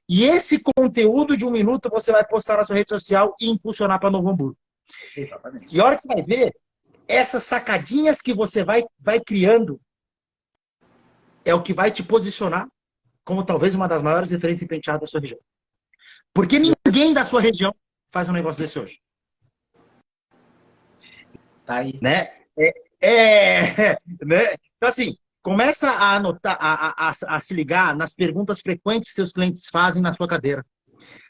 E esse conteúdo de 1 minuto você vai postar na sua rede social e impulsionar para Novo Hamburgo. Exatamente. E a hora que você vai ver, essas sacadinhas que você vai criando é o que vai te posicionar como talvez uma das maiores referências em penteado da sua região. Porque ninguém da sua região faz um negócio desse hoje. Tá aí. Né? Né? Então, assim, começa a anotar, a se ligar nas perguntas frequentes que seus clientes fazem na sua cadeira,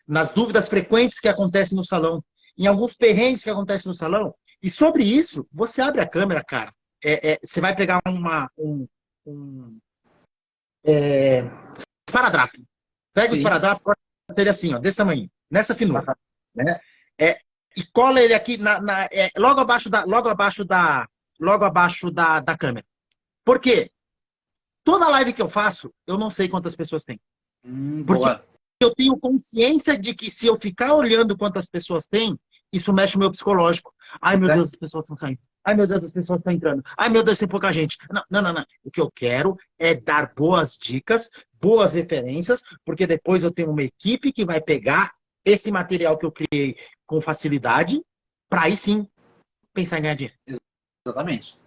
nas dúvidas frequentes que acontecem no salão, em alguns perrengues que acontecem no salão. E sobre isso, você abre a câmera, cara. Você vai pegar um esparadrapo. Pega o Sim. esparadrapo, corta ele assim, ó, desse tamanho, nessa finura. Né? E cola ele aqui logo abaixo da câmera. Por quê? Toda live que eu faço, eu não sei quantas pessoas tem. Porque Boa. eu tenho consciência de que se eu ficar olhando quantas pessoas tem, isso mexe o meu psicológico. Ai, meu Deus, as pessoas estão saindo. Ai, meu Deus, as pessoas estão entrando. Ai, meu Deus, tem pouca gente. Não. O que eu quero é dar boas dicas, boas referências, porque depois eu tenho uma equipe que vai pegar esse material que eu criei com facilidade, para aí sim pensar em ganhar dinheiro. Exatamente.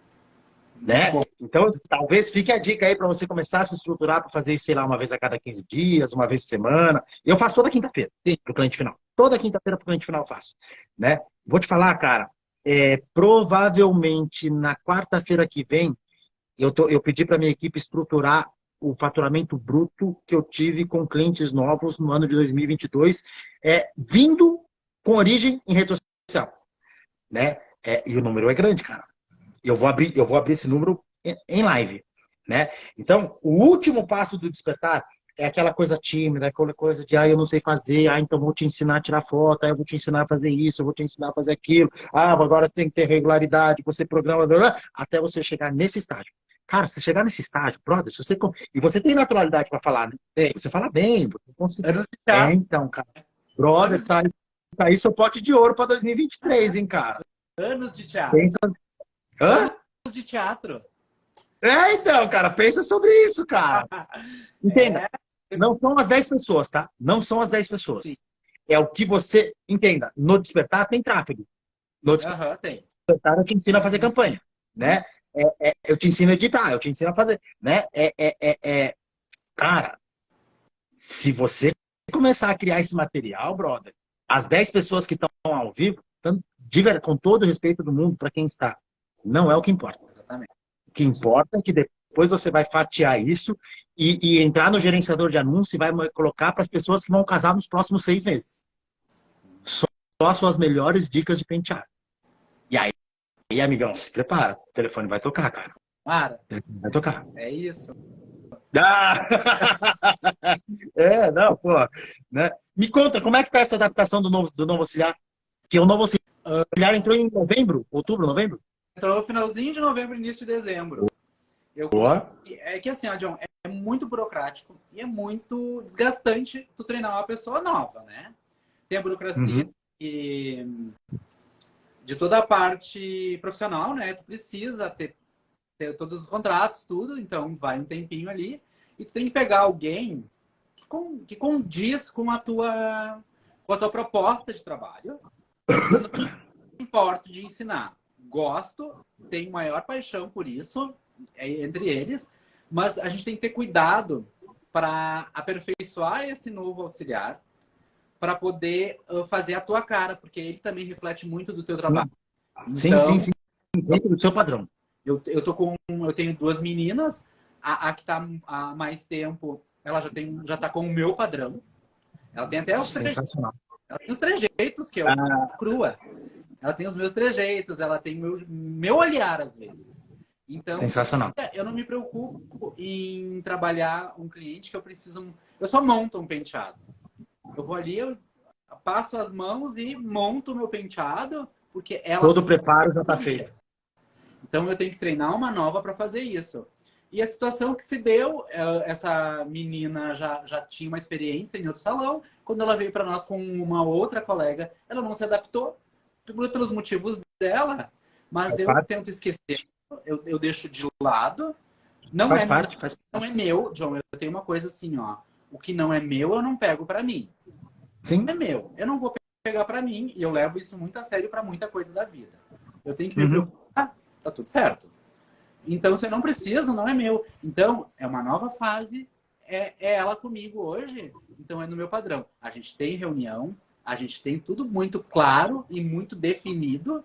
Né? Então, talvez fique a dica aí para você começar a se estruturar para fazer isso, sei lá, uma vez a cada 15 dias, uma vez por semana. Eu faço toda quinta-feira para o cliente final. Toda quinta-feira para o cliente final eu faço. Né? Vou te falar, cara, provavelmente na quarta-feira que vem, eu pedi para minha equipe estruturar o faturamento bruto que eu tive com clientes novos no ano de 2022, vindo com origem em rede social. Né? E o número é grande, cara. Eu vou abrir esse número em live, né? Então, o último passo do despertar é aquela coisa tímida, aquela coisa de, eu não sei fazer, então vou te ensinar a tirar foto, eu vou te ensinar a fazer isso, eu vou te ensinar a fazer aquilo, agora tem que ter regularidade, você programa, blá, blá, até você chegar nesse estágio. Cara, se você chegar nesse estágio, brother, e você tem naturalidade para falar, né? Sim. Você fala bem, você consegue. Tá. Então, cara, brother, tá aí seu pote de ouro para 2023, hein, cara? Anos de teatro. Pensa... Hã? Anos de teatro. Então, cara, pensa sobre isso, cara. Entenda, não são as 10 pessoas, tá? Não são as 10 pessoas. Sim. É o que você... Entenda, no Despertar tem tráfego. No Despertar eu te ensino a fazer campanha, né? Eu te ensino a editar, eu te ensino a fazer, né? Cara, se você começar a criar esse material, brother, as 10 pessoas que estão ao vivo, com todo o respeito do mundo para quem está, não é o que importa. Exatamente. O que importa é que depois você vai fatiar isso e entrar no gerenciador de anúncio e vai colocar para as pessoas que vão casar nos próximos 6 meses. Só as suas melhores dicas de penteado. E aí, amigão, se prepara. O telefone vai tocar, cara. Para. Vai tocar. É isso. Não, pô. Né? Me conta, como é que tá essa adaptação do novo auxiliar? Porque o novo auxiliar entrou em outubro, novembro? Entrou no finalzinho de novembro, início de dezembro. É que assim, John, é muito burocrático e é muito desgastante tu treinar uma pessoa nova, né? Tem a burocracia de toda a parte profissional, né? Tu precisa ter todos os contratos, tudo, então vai um tempinho ali e tu tem que pegar alguém que condiz com a tua proposta de trabalho. Eu não importo de ensinar. Gosto, tenho maior paixão por isso, entre eles, mas a gente tem que ter cuidado para aperfeiçoar esse novo auxiliar, para poder fazer a tua cara, porque ele também reflete muito do teu trabalho. Então, sim. Dentro do seu padrão. Eu tenho 2 meninas, a que está há mais tempo, ela já tá com o meu padrão. Ela tem até os sensacional. Ela tem os trejeitos que eu crua. Ela tem os meus trejeitos, ela tem meu olhar às vezes. Então, sensacional. Eu não me preocupo em trabalhar um cliente que eu só monto um penteado. Eu vou ali, eu passo as mãos e monto o meu penteado, porque ela... Todo o preparo já está feito. Então, eu tenho que treinar uma nova para fazer isso. E a situação que se deu, essa menina já tinha uma experiência em outro salão. Quando ela veio para nós com uma outra colega, ela não se adaptou pelos motivos dela, mas eu tento esquecer, eu deixo de lado. Não faz é parte. Não é meu, John. Eu tenho uma coisa assim, ó. O que não é meu, eu não pego para mim. Sim. Não é meu. Eu não vou pegar para mim, e eu levo isso muito a sério para muita coisa da vida. Eu tenho que me preocupar, tá tudo certo. Então, se eu não preciso, não é meu. Então, é uma nova fase, é ela comigo hoje, então é no meu padrão. A gente tem reunião, a gente tem tudo muito claro e muito definido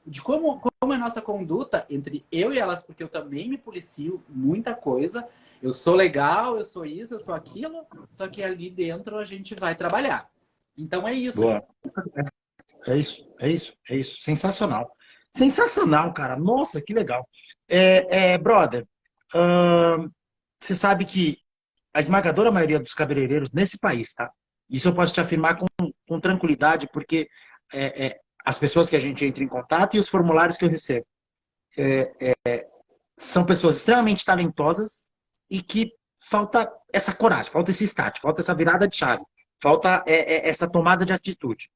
de como é a nossa conduta entre eu e elas, porque eu também me policio muita coisa. Eu sou legal, eu sou isso, eu sou aquilo, só que ali dentro a gente vai trabalhar. Então é isso. Boa. É isso, é isso, é isso. Sensacional. Sensacional, cara. Nossa, que legal. Brother, você sabe que a esmagadora maioria dos cabeleireiros nesse país, tá? Isso eu posso te afirmar com tranquilidade, porque as pessoas que a gente entra em contato e os formulários que eu recebo são pessoas extremamente talentosas e que falta essa coragem, falta esse start, falta essa virada de chave, falta essa tomada de atitude.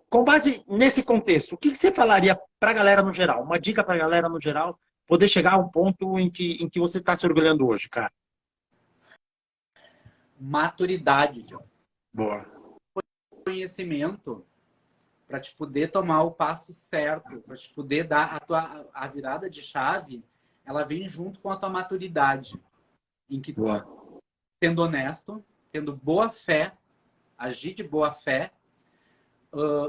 Com base nesse contexto, o que você falaria para a galera no geral? Uma dica para a galera no geral poder chegar a um ponto em que você está se orgulhando hoje, cara? Maturidade, John. Boa. Conhecimento para te poder tomar o passo certo, para te poder dar a virada de chave, ela vem junto com a tua maturidade. Em que, Boa. sendo honesto, tendo boa fé, agir de boa fé,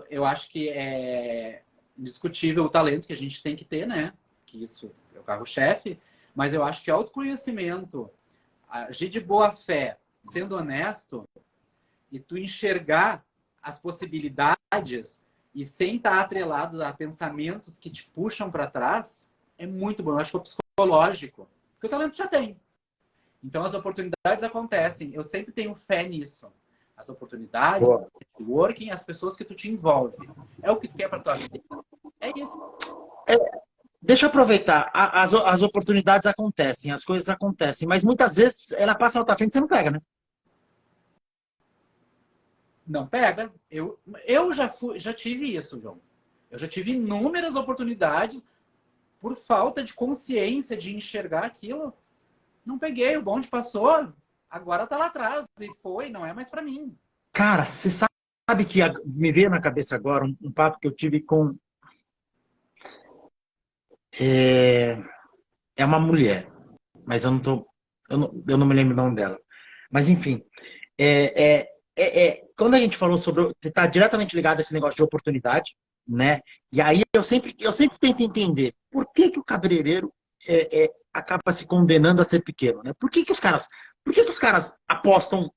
eu acho que é indiscutível o talento que a gente tem que ter, né? Que isso é o carro-chefe, mas eu acho que autoconhecimento, agir de boa fé, sendo honesto, e tu enxergar as possibilidades e sem estar atrelado a pensamentos que te puxam para trás, é muito bom. Eu acho que é o psicológico, porque o talento já tem. Então as oportunidades acontecem. Eu sempre tenho fé nisso. As oportunidades, o networking, as pessoas que tu te envolve. É o que tu quer para tua vida. É isso. Deixa eu aproveitar. As oportunidades acontecem, as coisas acontecem, mas muitas vezes ela passa na tua frente e você não pega, né? Não pega. Eu já tive isso, João. Eu já tive inúmeras oportunidades por falta de consciência de enxergar aquilo. Não peguei, o bonde passou, agora tá lá atrás. E foi, não é mais para mim. Cara, você sabe que me veio na cabeça agora um papo que eu tive com... É uma mulher, mas eu não me lembro o nome dela. Mas, enfim, quando a gente falou sobre... Está diretamente ligado a esse negócio de oportunidade, né? E aí eu sempre tento entender por que o cabeleireiro acaba se condenando a ser pequeno, né? Por que os caras apostam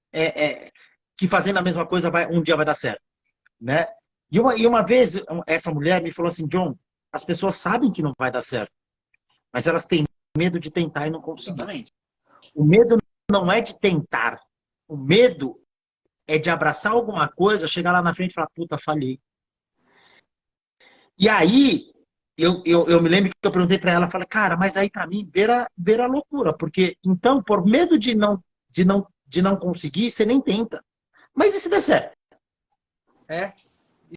que fazendo a mesma coisa um dia vai dar certo, né? E uma vez essa mulher me falou assim, John, as pessoas sabem que não vai dar certo, mas elas têm medo de tentar e não conseguir. Exatamente. O medo não é de tentar. O medo é de abraçar alguma coisa, chegar lá na frente e falar, puta, falhei. E aí, eu me lembro que eu perguntei para ela, falei, cara, mas aí para mim, beira a loucura, porque então, por medo de não conseguir, você nem tenta. Mas e se der certo?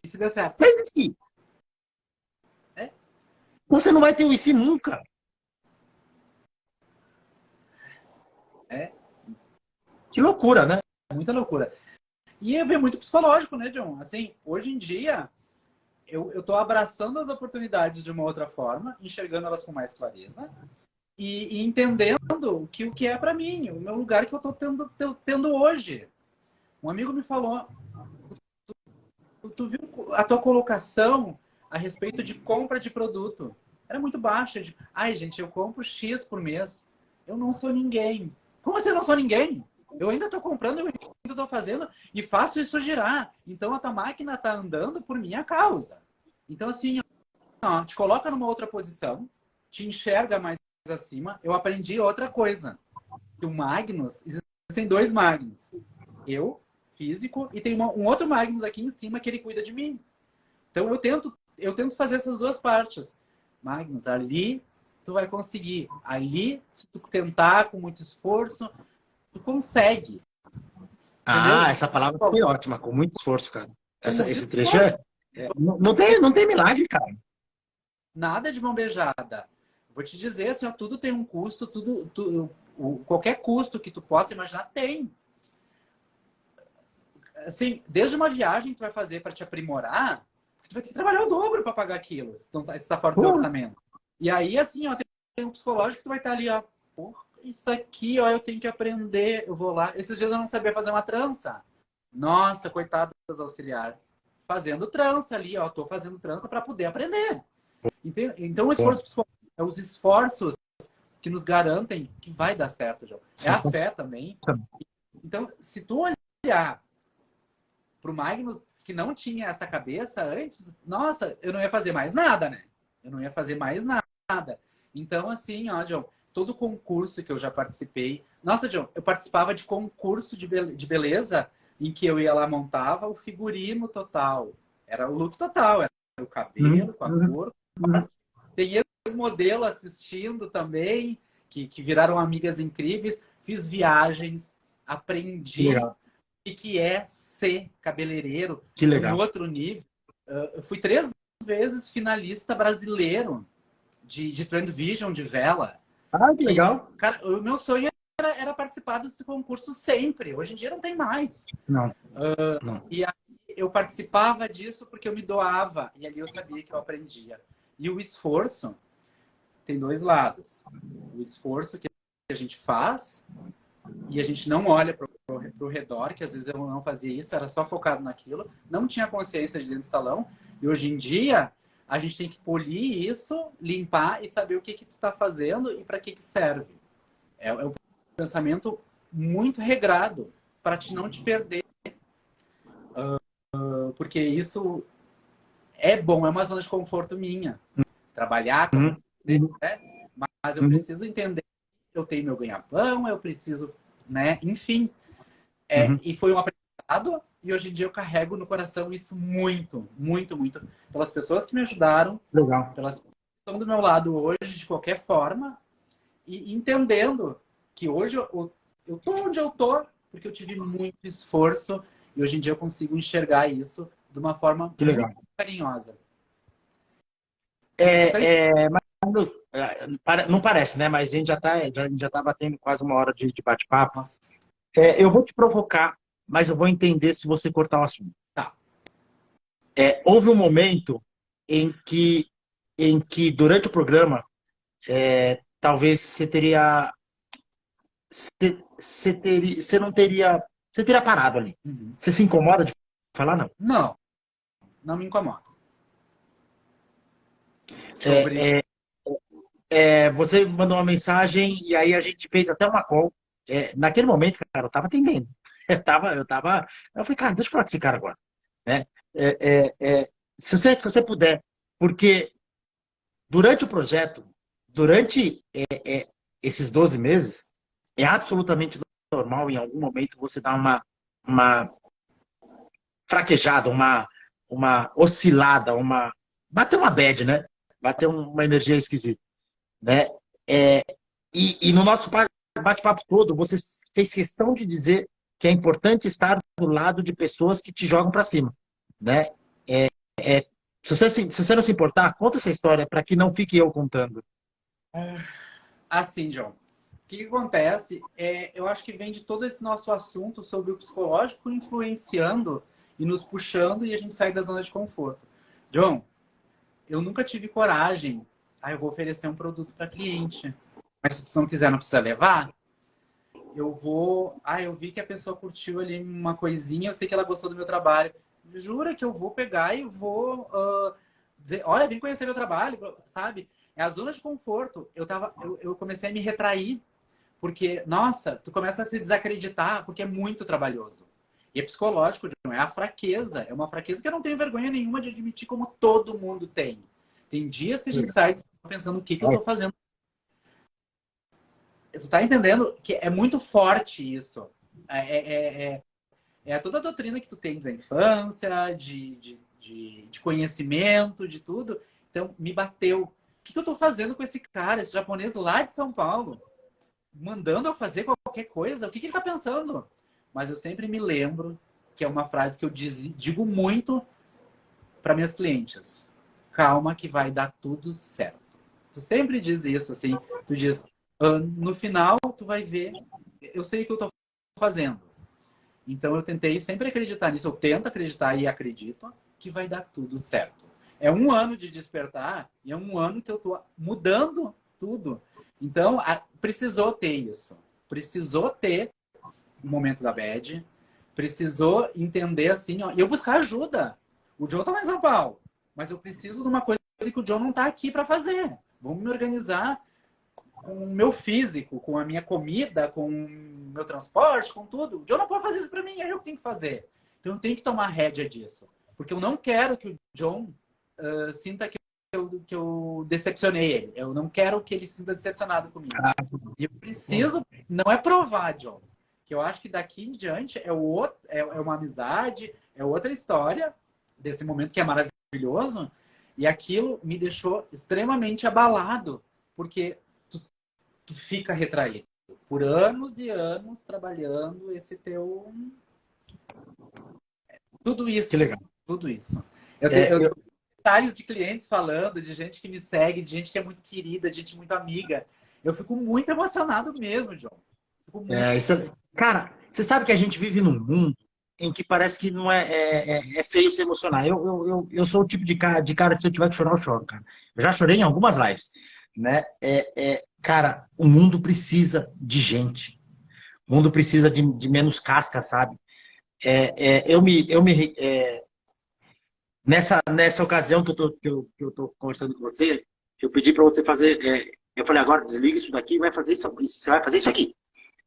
E se der certo? Mas e se? Você não vai ter o e se nunca. Que loucura, né? Muita loucura. E é muito psicológico, né, John? Assim, hoje em dia, eu tô abraçando as oportunidades de uma outra forma, enxergando elas com mais clareza e entendendo o que é para mim, o meu lugar que eu tô tendo hoje. Um amigo me falou, tu viu a tua colocação a respeito de compra de produto? Era muito baixa. Ai, gente, eu compro X por mês. Eu não sou ninguém. Como assim eu não sou ninguém? Eu ainda estou comprando, eu ainda estou fazendo e faço isso girar. Então a tua máquina está andando por minha causa. Então, assim, ó, te coloca numa outra posição, te enxerga mais acima. Eu aprendi outra coisa. Que o Magnus, existem dois Magnus. Eu, físico, e tem um outro Magnus aqui em cima que ele cuida de mim. Então eu tento fazer essas duas partes. Magnus, ali tu vai conseguir. Ali, se tu tentar com muito esforço, tu consegue. Entendeu? Essa palavra foi ótima, com muito esforço, cara. Esse trecho não tem milagre, cara. Nada de mão beijada. Vou te dizer, assim, ó, tudo tem um custo, qualquer custo que tu possa imaginar tem. assim, desde uma viagem que tu vai fazer para te aprimorar, tu vai ter que trabalhar o dobro para pagar aquilo, se tá fora do teu orçamento. E aí, assim, ó, tem um psicológico que tu vai estar ali, ó, porra, isso aqui, ó, eu tenho que aprender, eu vou lá. Esses dias eu não sabia fazer uma trança. Nossa, coitado das auxiliares. Fazendo trança ali, ó, tô fazendo trança para poder aprender. Então, o esforço psicológico, é os esforços que nos garantem que vai dar certo, João. É a fé também. Então, se tu olhar pro Magnus, que não tinha essa cabeça antes, nossa, eu não ia fazer mais nada, né? Eu não ia fazer mais nada. Então, assim, ó, John, todo concurso que eu já participei... Nossa, John, eu participava de concurso de beleza em que eu ia lá, montava o figurino total. Era o look total, era o cabelo, com a cor. Tem ex-modelo assistindo também, que viraram amigas incríveis. Fiz viagens, aprendi o que é ser cabeleireiro no outro nível. Eu fui 3 vezes finalista brasileiro de Trend Vision de vela. Ah, que legal. Cara, o meu sonho era participar desse concurso sempre. Hoje em dia não tem mais. Não. E aí eu participava disso porque eu me doava. E ali eu sabia que eu aprendia. E o esforço tem 2 lados. O esforço que a gente faz e a gente não olha para o redor, que às vezes eu não fazia isso, era só focado naquilo. Não tinha consciência de dentro do salão. E hoje em dia... a gente tem que polir isso, limpar e saber o que tu está fazendo e para que serve. É um pensamento muito regrado para não te perder. Porque isso é bom, é uma zona de conforto minha. Trabalhar, né? Mas eu preciso entender que eu tenho meu ganha-pão, eu preciso, né? Enfim. E foi um aprendizado. E hoje em dia eu carrego no coração isso muito, muito, muito. Pelas pessoas que me ajudaram. Pelas pessoas que estão do meu lado hoje, de qualquer forma. E entendendo que hoje eu tô onde eu tô, porque eu tive muito esforço. E hoje em dia eu consigo enxergar isso de uma forma muito carinhosa. Não parece, né? Mas a gente já tá batendo quase 1 hora de bate-papo. Eu vou te provocar, mas eu vou entender se você cortar o assunto. Tá. Houve um momento em que durante o programa, talvez você teria... Você teria parado ali. Você se incomoda de falar, não? Não. Não me incomoda. Você mandou uma mensagem e aí a gente fez até uma call. Naquele momento, cara, eu tava atendendo. Eu falei, cara, deixa eu falar com esse cara agora. Se você puder, porque durante o projeto, durante esses 12 meses, é absolutamente normal em algum momento você dar uma fraquejada, uma oscilada, bater uma bad, né? Bater uma energia esquisita, né? E no nosso bate-papo todo, você fez questão de dizer que é importante estar do lado de pessoas que te jogam para cima, né? Se você não se importar, conta essa história para que não fique eu contando. Assim, John, o que acontece eu acho que vem de todo esse nosso assunto sobre o psicológico influenciando e nos puxando e a gente sai da zona de conforto. John, eu nunca tive coragem. Eu vou oferecer um produto para cliente. Mas se tu não quiser, não precisa levar. Eu vi que a pessoa curtiu ali uma coisinha, eu sei que ela gostou do meu trabalho. Jura que eu vou pegar e vou dizer, olha, vem conhecer meu trabalho, sabe? É a zona de conforto. Eu comecei a me retrair, porque, nossa, tu começa a se desacreditar, porque é muito trabalhoso. E é psicológico, é a fraqueza. É uma fraqueza que eu não tenho vergonha nenhuma de admitir, como todo mundo tem. Tem dias que a gente sai pensando o que eu tô fazendo. Tu tá entendendo que é muito forte isso. É toda a doutrina que tu tem da infância, de conhecimento, de tudo. Então, me bateu. O que eu tô fazendo com esse cara, esse japonês lá de São Paulo? Mandando eu fazer qualquer coisa? O que ele tá pensando? Mas eu sempre me lembro que é uma frase que eu digo muito para minhas clientes. Calma que vai dar tudo certo. Tu sempre diz isso, assim. Tu diz, no final tu vai ver, eu sei o que eu tô fazendo. Então eu tentei sempre acreditar nisso, eu tento acreditar e acredito que vai dar tudo certo. É um ano de despertar e é um ano que eu tô mudando tudo. Então, precisou ter isso. Precisou ter o momento da bad. Precisou entender assim, ó, e eu buscar ajuda. O John tá lá em São Paulo, mas eu preciso de uma coisa que o John não tá aqui para fazer. Vamos me organizar com o meu físico, com a minha comida, com o meu transporte, com tudo. O John não pode fazer isso para mim, é eu que tenho que fazer. Então eu tenho que tomar rédea disso. Porque eu não quero que o John sinta que eu decepcionei ele. Eu não quero que ele se sinta decepcionado comigo. E eu preciso, não é provar, John, que eu acho que daqui em diante é uma amizade, é outra história desse momento que é maravilhoso. E aquilo me deixou extremamente abalado, porque tu fica retraído por anos e anos trabalhando esse teu... Tudo isso. Que legal. Tudo isso. Eu tenho detalhes de clientes falando, de gente que me segue, de gente que é muito querida, de gente muito amiga. Eu fico muito emocionado mesmo, John. Fico muito... Cara, você sabe que a gente vive num mundo em que parece que não é feio se emocionar. Eu sou o tipo de cara que se eu tiver que chorar, eu choro, cara. Eu já chorei em algumas lives, né? Cara, o mundo precisa de gente. O mundo precisa de menos casca, sabe? Nessa ocasião que eu tô conversando com você, eu pedi para você fazer. Eu falei, agora desliga isso daqui e vai fazer isso. Você vai fazer isso aqui,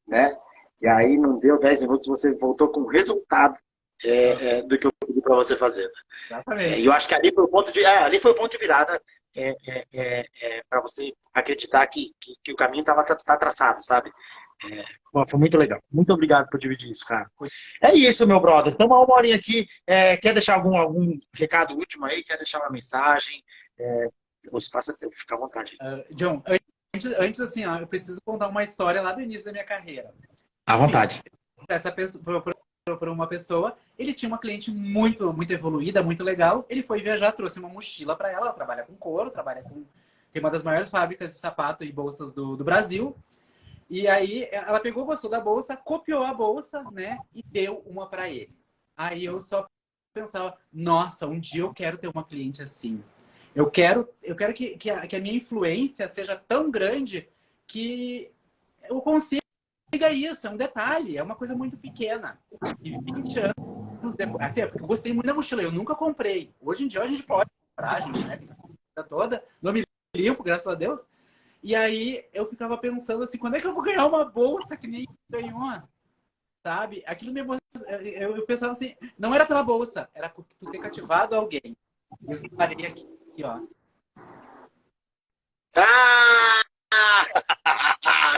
né? E aí não deu 10 minutos, você voltou com o resultado do que eu pedi para você fazer. Exatamente. E eu acho que ali foi o ponto de virada para você acreditar que o caminho tá traçado, sabe? Foi muito legal. Muito obrigado por dividir isso, cara. É isso, meu brother. Estamos uma horinha aqui. Quer deixar algum recado último aí? Quer deixar uma mensagem? O espaço é teu, fica à vontade. John, antes assim, ó, eu preciso contar uma história lá do início da minha carreira. À vontade. Para uma pessoa, ele tinha uma cliente muito, muito evoluída, muito legal. Ele foi viajar, trouxe uma mochila para ela. Ela trabalha com couro, tem uma das maiores fábricas de sapato e bolsas do Brasil. E aí ela pegou, gostou da bolsa, copiou a bolsa, né? E deu uma para ele. Aí eu só pensava, nossa, um dia eu quero ter uma cliente assim. Eu quero que a minha influência seja tão grande que eu consiga isso. É um detalhe, é uma coisa muito pequena. E 20 anos depois, assim, porque eu gostei muito da mochila, eu nunca comprei. Hoje em dia a gente pode comprar, a gente, né? Toda, não me limpo, graças a Deus. E aí eu ficava pensando assim, quando é que eu vou ganhar uma bolsa que nem ganhou? Sabe? Aquilo me eu pensava assim, não era pela bolsa, era por tu ter cativado alguém. Eu separei aqui, ó.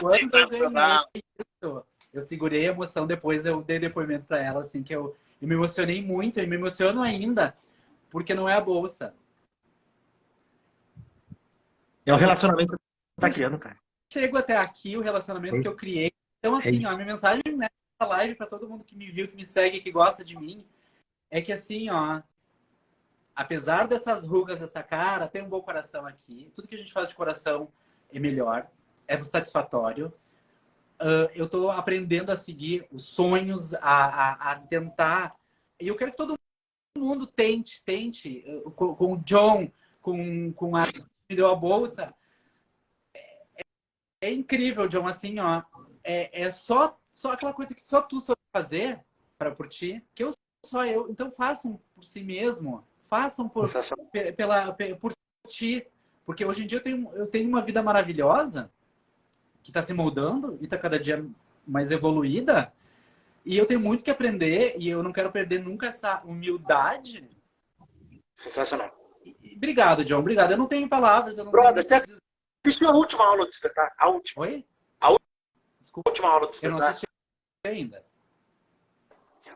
Quando eu ganhei isso, eu segurei a emoção, depois eu dei depoimento para ela, assim, que eu me emocionei muito, e me emociono ainda, porque não é a bolsa. É o relacionamento que você tá criando, cara. Chego até aqui, o relacionamento que eu criei. Então, assim, ó, a minha mensagem nessa live para todo mundo que me viu, que me segue, que gosta de mim, é que assim, ó, apesar dessas rugas dessa cara, tem um bom coração aqui. Tudo que a gente faz de coração é melhor, é satisfatório. Eu tô aprendendo a seguir os sonhos, a tentar. E eu quero que todo mundo tente, com o John, com a que me deu a bolsa. É incrível, John, assim, ó. É só aquela coisa que só tu soube fazer por ti, que só eu. Então façam por si mesmo. Façam por ti. Porque hoje em dia eu tenho uma vida maravilhosa que está se moldando e está cada dia mais evoluída. E eu tenho muito que aprender e eu não quero perder nunca essa humildade. Sensacional. Obrigado, John. Obrigado. Eu não tenho palavras. Eu não Brother, tenho... você assistiu a última aula do Despertar? A última. Oi? Desculpa. A última aula do Eu Despertar. não assisti ainda.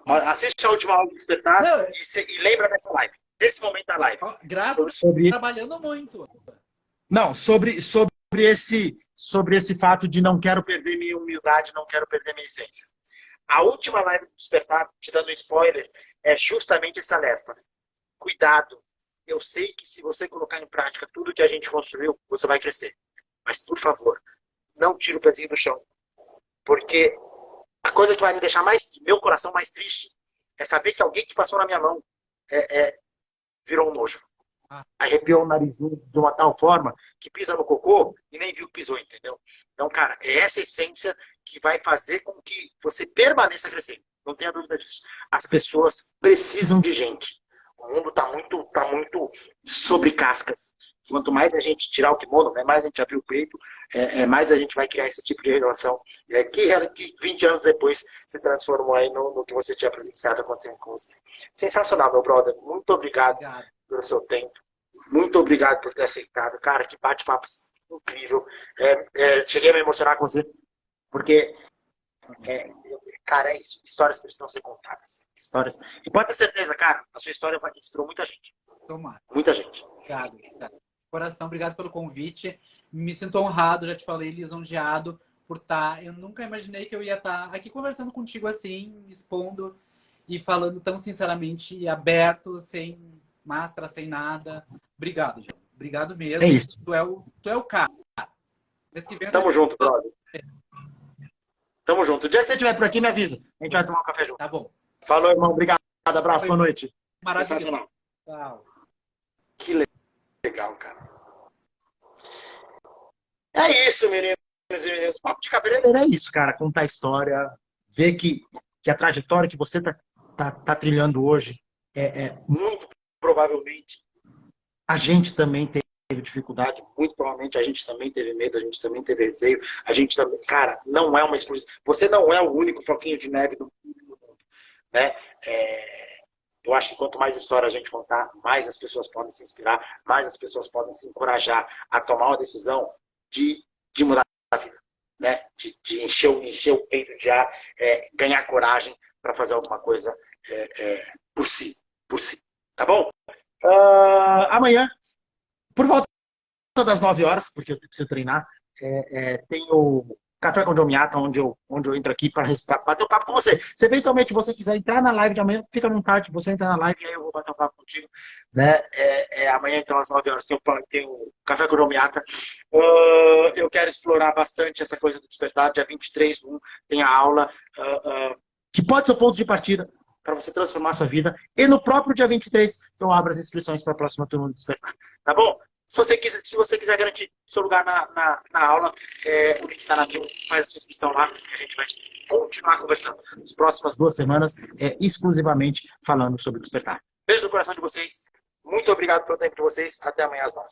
Assiste a última aula do Despertar Não, e lembra dessa live. Nesse momento da live. Graças trabalhando muito. Não, sobre esse fato de não quero perder minha humildade, não quero perder minha essência. A última live do Despertar, te dando um spoiler, é justamente esse alerta. Cuidado. Eu sei que se você colocar em prática tudo que a gente construiu, você vai crescer. Mas, por favor, não tire o pezinho do chão. Porque A coisa que vai me deixar meu coração mais triste é saber que alguém que passou na minha mão virou um nojo. Arrepiou o narizinho de uma tal forma que pisa no cocô e nem viu que pisou, entendeu? Então, cara, é essa essência que vai fazer com que você permaneça crescendo. Não tenha dúvida disso. As pessoas precisam de gente. O mundo tá muito sobre cascas. Quanto mais a gente tirar o kimono, né, mais a gente abrir o peito, mais a gente vai criar esse tipo de relação. Que 20 anos depois se transformou aí no que você tinha presenciado acontecendo com você. Sensacional, meu brother. Muito obrigado pelo seu tempo. Muito obrigado por ter aceitado. Cara, que bate-papo incrível. Cheguei a me emocionar com você, porque, cara, é isso. Histórias precisam ser contadas. Histórias. E pode ter certeza, cara, a sua história inspirou muita gente. Tomara. Muita gente. Obrigado. Coração, obrigado pelo convite. Me sinto honrado, já te falei, lisonjeado por estar. Eu nunca imaginei que eu ia estar aqui conversando contigo assim, expondo e falando tão sinceramente e aberto, sem máscara, sem nada. Obrigado, João. Obrigado mesmo. É isso. Tu é o cara. Tamo junto, brother. Tamo junto. O dia que você estiver por aqui, me avisa. A gente vai tomar um café junto. Tá bom. Falou, irmão. Obrigado. Abraço. Boa noite. Maravilha. Sensacional. Tchau. Que legal, cara. É isso, meninos e meninas. O Papo de Cabeleireiro é isso, cara. Contar a história, ver que a trajetória que você tá trilhando hoje muito provavelmente a gente também teve dificuldade, muito provavelmente a gente também teve medo, a gente também teve receio, a gente também, cara, não é uma exposição. Você não é o único floquinho de neve do mundo, né? Eu acho que quanto mais história a gente contar, mais as pessoas podem se inspirar, mais as pessoas podem se encorajar a tomar uma decisão de mudar a vida, né? De encher o peito de ar, ganhar coragem para fazer alguma coisa por si, tá bom? Amanhã, por volta das 9 horas, porque eu preciso treinar, tem o Café com Jomiata, onde eu entro aqui para bater um papo com você. Se eventualmente você quiser entrar na live de amanhã, fica à vontade, você entra na live e aí eu vou bater um papo contigo. Né? Amanhã, então, às 9 horas, tem o Café com Jomiata. Eu quero explorar bastante essa coisa do despertar. Dia 23 tem a aula, que pode ser o ponto de partida para você transformar a sua vida. E no próprio dia 23, eu abro as inscrições para a próxima turma do Despertar. Tá bom? Se você quiser garantir seu lugar na aula, o link está na bio, faz a sua inscrição lá e a gente vai continuar conversando. Nas próximas 2 semanas, exclusivamente falando sobre o Despertar. Beijo no coração de vocês. Muito obrigado pelo tempo de vocês. Até amanhã às 9.